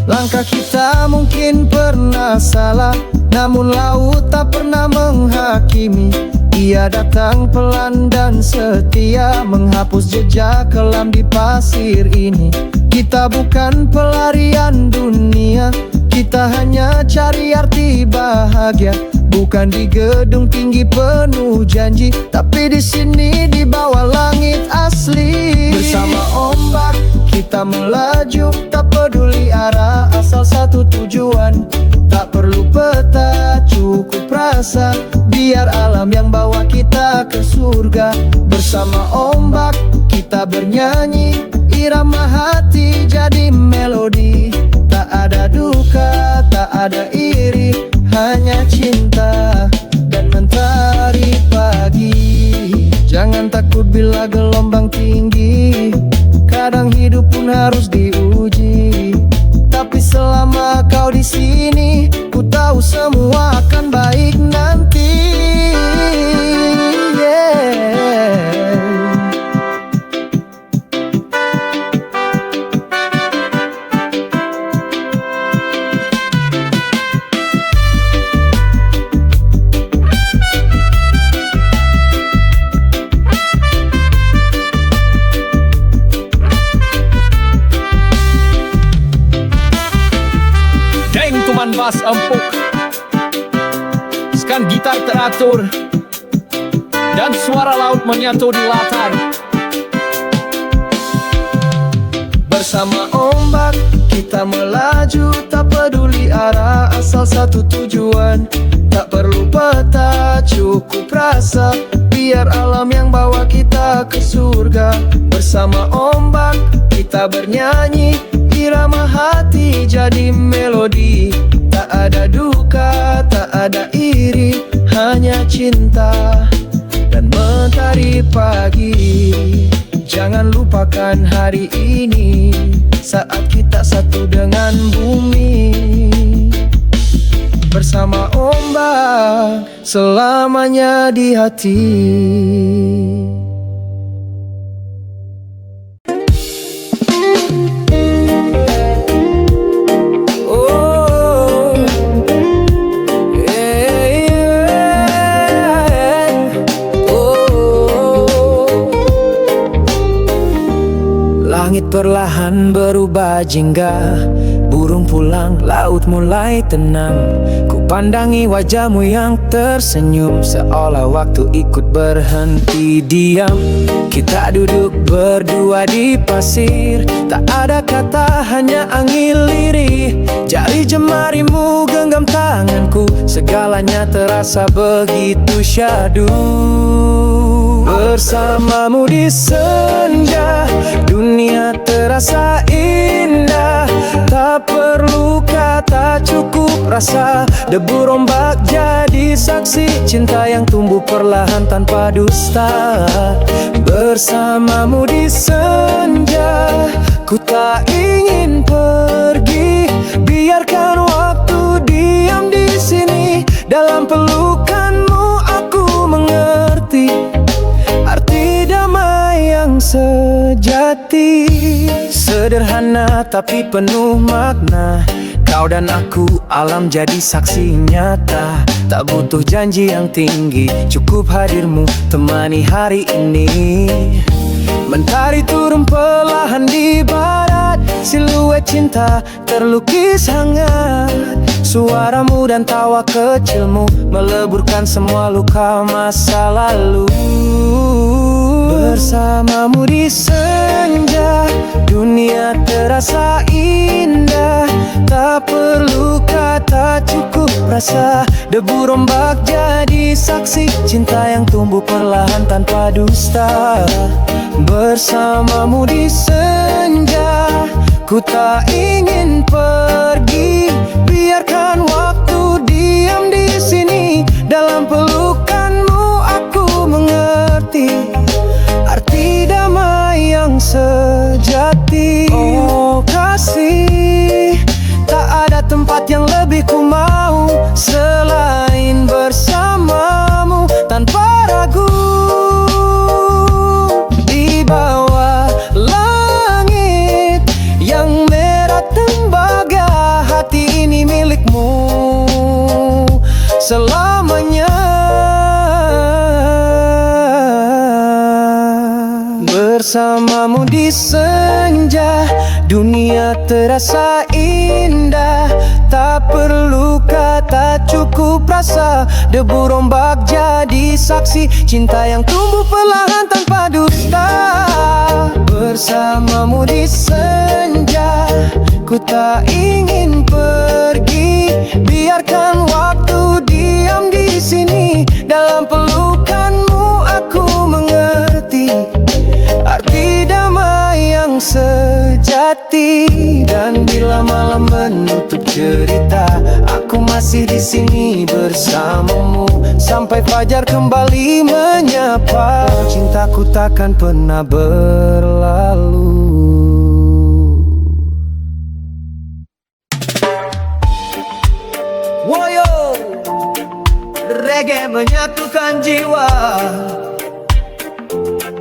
Langkah kita mungkin pernah salah, namun laut tak pernah menghakimi. Ia datang pelan dan setia, menghapus jejak kelam di pasir ini. Kita bukan pelarian dunia, kita hanya cari arti bahagia. Bukan di gedung tinggi penuh janji, tapi di sini di bawah langit asli. Bersama ombak kita melaju, tak peduli arah, asal satu tujuan. Tak perlu peta, cukup rasa, biar alam yang bawa kita ke surga. Bersama ombak kita bernyanyi, irama hati jadi melodi. Tak ada duka, tak ada iri, hanya cinta dan mentari pagi. Jangan takut bila gelombang tinggi, kadang hidup pun harus diuji. Tapi selama kau di sini, ku tahu semua akan baik nanti. Tuman bass empuk, skan gitar teratur, dan suara laut menyatu di latar. Bersama ombak kita melaju, tak peduli arah, asal satu tujuan. Tak perlu peta, cukup rasa, biar alam yang bawa kita ke surga. Bersama ombak kita bernyanyi, irama hati jadi melodi. Tak ada duka, tak ada iri, hanya cinta dan mentari pagi. Jangan lupakan hari ini, saat kita satu dengan bumi. Bersama ombak selamanya di hati. Langit perlahan berubah jingga, burung pulang, laut mulai tenang. Ku pandangi wajahmu yang tersenyum, seolah waktu ikut berhenti diam. Kita duduk berdua di pasir, tak ada kata, hanya angin lirih. Jari jemarimu genggam tanganku, segalanya terasa begitu syahdu. Bersamamu di senja, dunia terasa indah. Tak perlu kata, cukup rasa, debur ombak jadi saksi. Cinta yang tumbuh perlahan tanpa dusta. Bersamamu di senja, ku tak ingin pergi. Biarkan waktu diam di sini, dalam pelukanmu aku mengerti arti damai yang sejati. Sederhana tapi penuh makna, kau dan aku alam jadi saksi nyata. Tak butuh janji yang tinggi, cukup hadirmu temani hari ini. Mentari turun perlahan di barat, siluet cinta terlukis hangat. Suaramu dan tawa kecilmu meleburkan semua luka masa lalu. Bersamamu di senja, dunia terasa indah. Tak perlu kata, cukup rasa. Debu rombak jadi saksi cinta yang tumbuh perlahan tanpa dusta. Bersamamu di senja, ku tak ingin pergi. Biarkan waktu diam di sini. Dalam pelukanmu aku mengerti arti damai yang sejati. Oh kasih, tak ada tempat yang lebih ku mau selain bersamamu tanpa ragu. Di bawah langit yang merah tembaga, hati ini milikmu selamanya. Bersamamu di senja, dunia terasa indah. Tak perlu kata, cukup rasa. Debu rombak jadi saksi cinta yang tumbuh perlahan tanpa dusta. Bersamamu di senja, ku tak ingin pergi. Biarkan waktu diam di sini. Dalam pelukanmu aku mengerti arti damai yang sejati. Dan bila malam menutup cerita, aku masih di sini bersamamu sampai fajar kembali menyapa. Cintaku takkan pernah berlalu. Woyo, reggae menyatukan jiwa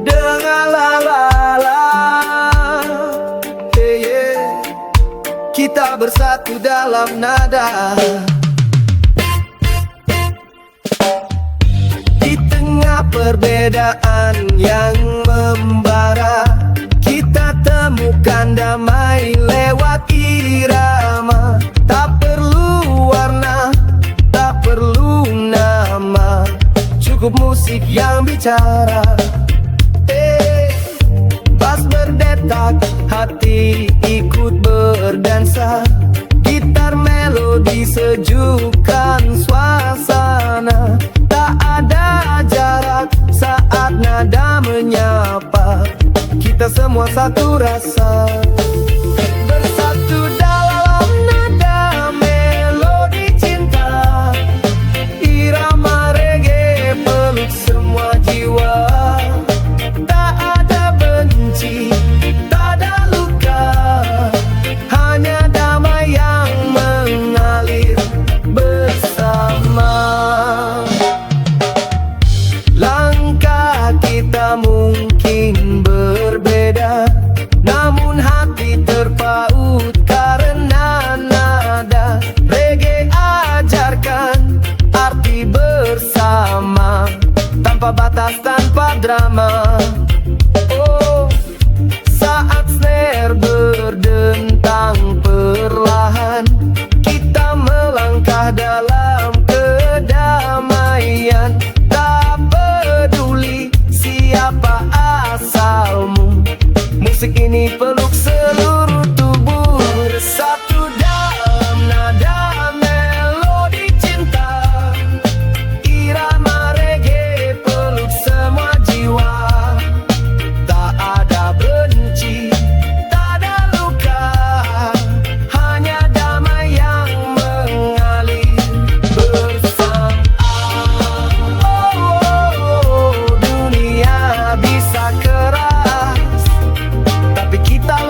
dengan la-la-la. Hey, yeah. Kita bersatu dalam nada. Di tengah perbedaan yang membara, kita temukan damai lewat irama. Tak perlu warna, tak perlu nama, cukup musik yang bicara. Bas berdetak, hati ikut berdansa. Gitar melodi sejukkan suasana. Tak ada jarak saat nada menyapa. Kita semua satu rasa, bersatu dalam nada melodi cinta. Irama reggae peluk semua jiwa. Tak ada benci, tak ada luka, hanya damai yang mengalir bersama. Langkah kita mungkin berbeda, namun hati terpaut karena nada. Reggae ajarkan arti bersama, tanpa batas, tanpa drama. Oh, saat snare berdentang perlahan, kita melangkah dalam kedamaian. Tak peduli siapa asalmu, musik ini peluk seluruh tubuh. Bersatu dalam nada melodi cinta. Irama reggae peluk semua jiwa. Tak ada benci, tak ada luka, hanya damai yang mengalir bersama. Dunia bisa keras, tapi kita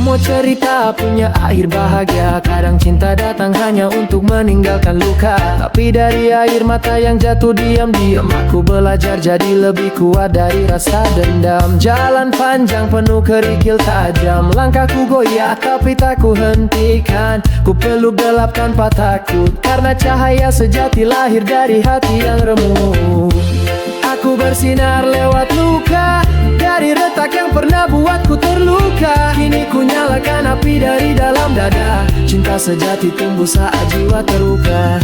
Semua cerita punya akhir bahagia. Kadang cinta datang hanya untuk meninggalkan luka. Tapi dari air mata yang jatuh diam-diam, aku belajar jadi lebih kuat dari rasa dendam. Jalan panjang penuh kerikil tajam, langkahku goyah tapi tak ku hentikan. Ku peluk gelap tanpa takut, karena cahaya sejati lahir dari hati yang remuk. Aku bersinar lewat luka, dari retak yang pernah buatku terluka. Kini ku nyalakan api dari dalam dada. Cinta sejati tumbuh saat jiwa terluka.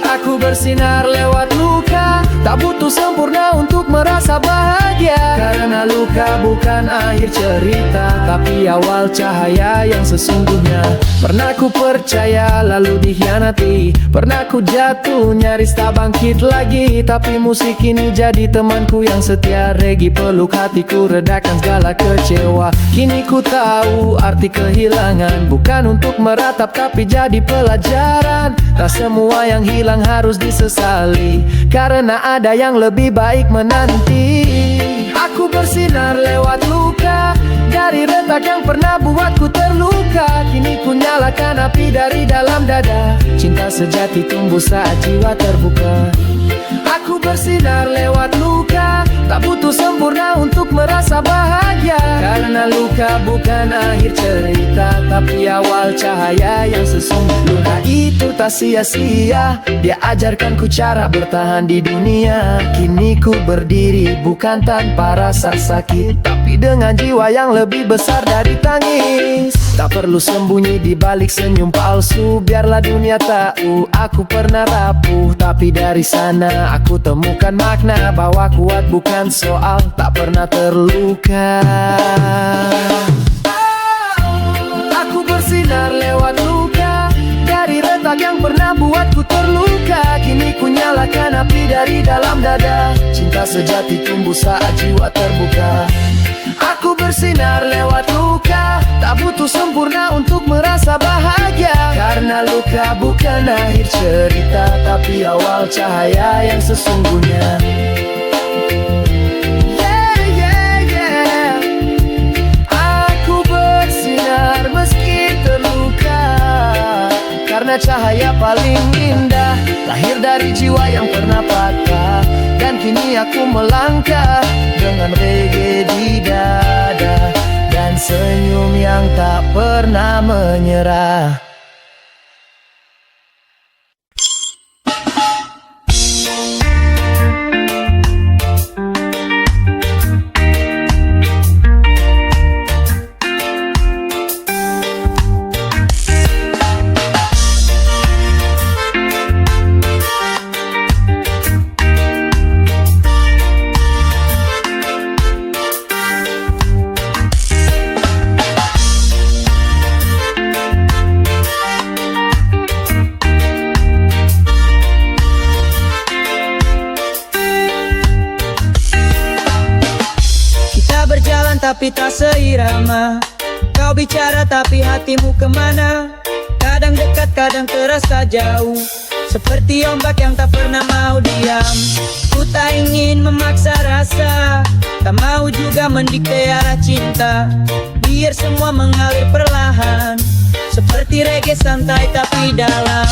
Aku bersinar lewat luka, tak butuh sempurna untuk merasa bahagia. Karena luka bukan akhir cerita, tapi awal cahaya yang sesungguhnya. Pernah ku percaya lalu dikhianati, pernah ku jatuh nyaris tak bangkit lagi. Tapi musik ini jadi temanku yang setia. Regi peluk hatiku, redakan segala kecewa. Kini ku tahu arti kehilangan bukan untuk meratap tapi jadi pelajaran. Tak semua yang hilang harus disesali, karena ada yang lebih baik menanti. Aku bersinar lewat luka, dari retak yang pernah buatku terluka. Kini ku nyalakan api dari dalam dada. Cinta sejati tumbuh saat jiwa terbuka. Aku bersinar lewat luka, tak butuh sempurna untuk merasa bahagia. Karena luka bukan akhir cerita, tapi awal cahaya yang sesungguhnya. Luka itu tak sia-sia, dia ajarkan ku cara bertahan di dunia. Kini ku berdiri bukan tanpa rasa sakit, tapi dengan jiwa yang lebih besar dari tangis. Tak perlu sembunyi di balik senyum palsu, biarlah dunia tahu aku pernah rapuh. Tapi dari sana aku temukan makna bahwa kuat bukan soal tak pernah terluka. Aku bersinar lewat luka, dari retak yang pernah buatku terluka. Kini ku nyalakan api dari dalam dada. Cinta sejati tumbuh saat jiwa terbuka. Aku bersinar lewat luka, tak butuh sempurna untuk merasa bahagia. Karena luka bukan akhir cerita, tapi awal cahaya yang sesungguhnya. Yeah, yeah, yeah. Aku bersinar meski terluka, karena cahaya paling indah lahir dari jiwa yang pernah patah. Dan kini aku melangkah dengan reggae di dada, dan senyum yang tak pernah menyerah. Tapi tak seirama. Kau bicara tapi hatimu kemana? Kadang dekat, kadang terasa jauh, seperti ombak yang tak pernah mau diam. Ku tak ingin memaksa rasa, tak mau juga mendikte arah cinta. Biar semua mengalir perlahan, seperti reggae santai tapi dalam.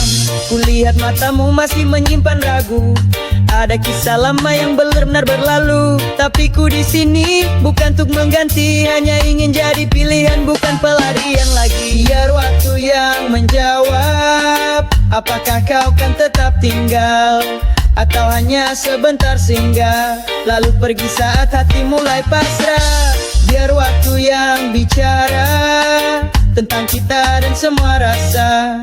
Kulihat matamu masih menyimpan ragu, ada kisah lama yang benar-benar berlalu. Tapi ku di sini bukan untuk mengganti, hanya ingin jadi pilihan bukan pelarian lagi. Biar waktu yang menjawab, apakah kau kan tetap tinggal atau hanya sebentar singgah, lalu pergi saat hati mulai pasrah. Biar waktu yang bicara tentang kita dan semua rasa,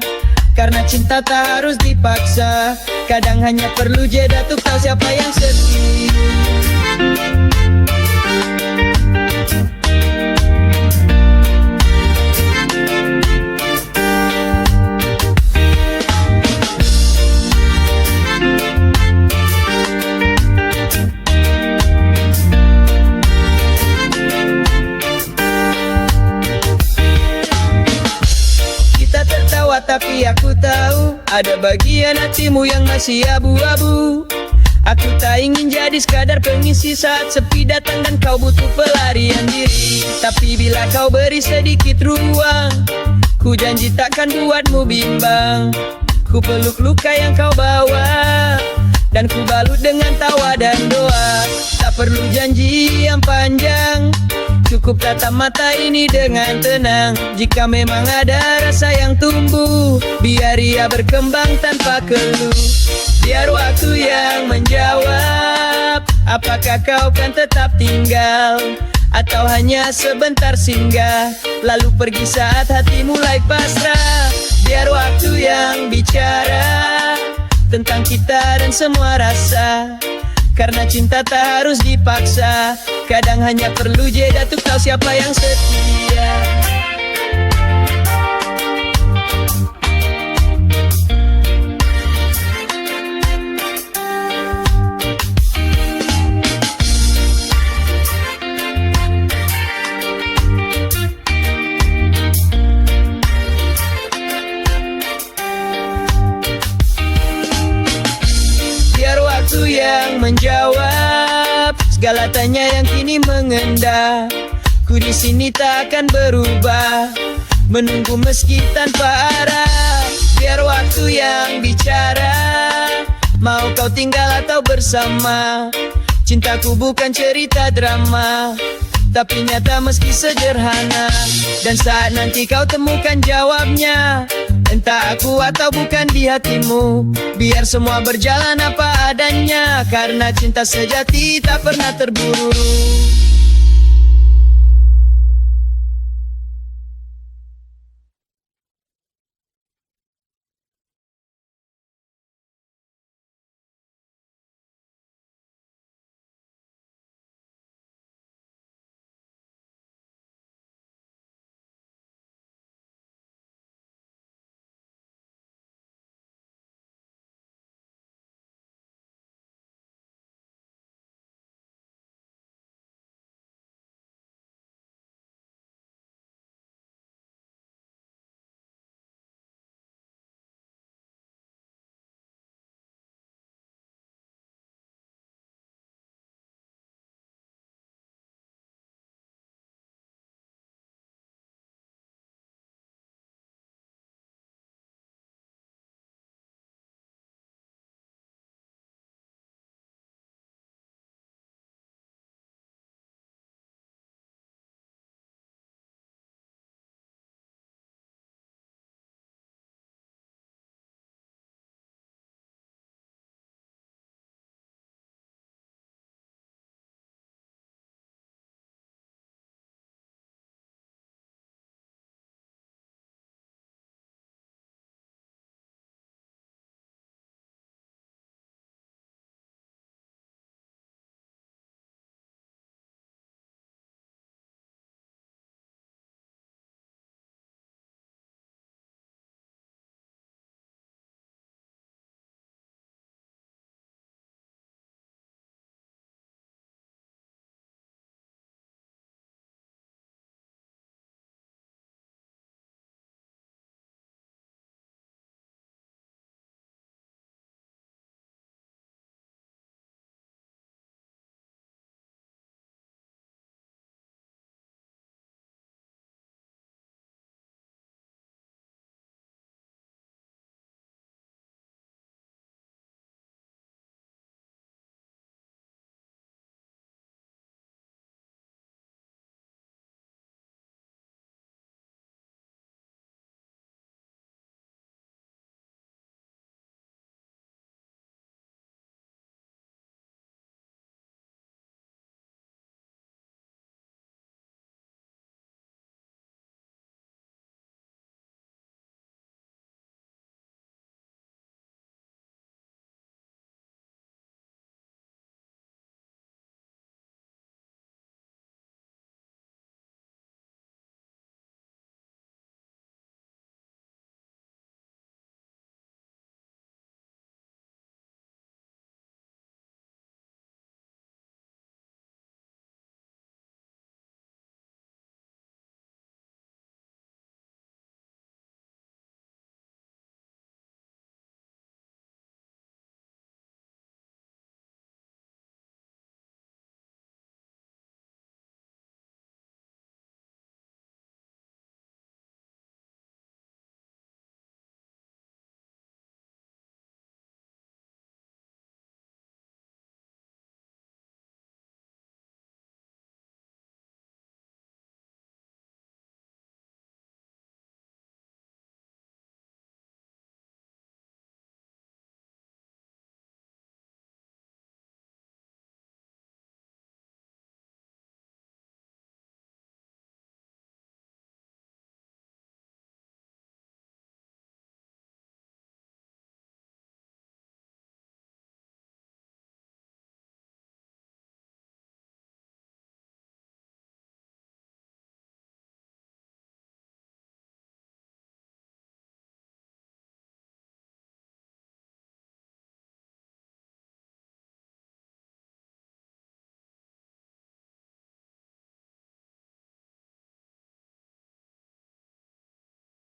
karena cinta tak harus dipaksa. Kadang hanya perlu jeda untuk tahu siapa yang setia. Tapi aku tahu ada bagian hatimu yang masih abu-abu. Aku tak ingin jadi sekadar pengisi saat sepi datang dan kau butuh pelarian diri. Tapi bila kau beri sedikit ruang, ku janji takkan buatmu bimbang. Ku peluk luka yang kau bawa, dan ku balut dengan tawa dan doa. Tak perlu janji yang panjang, cukup tatap mata ini dengan tenang. Jika memang ada rasa yang tumbuh, biar ia berkembang tanpa keluh. Biar waktu yang menjawab, apakah kau kan tetap tinggal atau hanya sebentar singgah, lalu pergi saat hati mulai pasrah. Biar waktu yang bicara tentang kita dan semua rasa, karena cinta tak harus dipaksa. Kadang hanya perlu jeda untuk tahu siapa yang setia. Waktu yang menjawab segala tanya yang kini mengendap. Ku di sini tak akan berubah, menunggu meski tanpa arah. Biar waktu yang bicara, mau kau tinggal atau bersama. Cintaku bukan cerita drama, tapi nyata meski sederhana. Dan saat nanti kau temukan jawabnya, entah aku atau bukan di hatimu, biar semua berjalan apa adanya. Karena cinta sejati tak pernah terburu.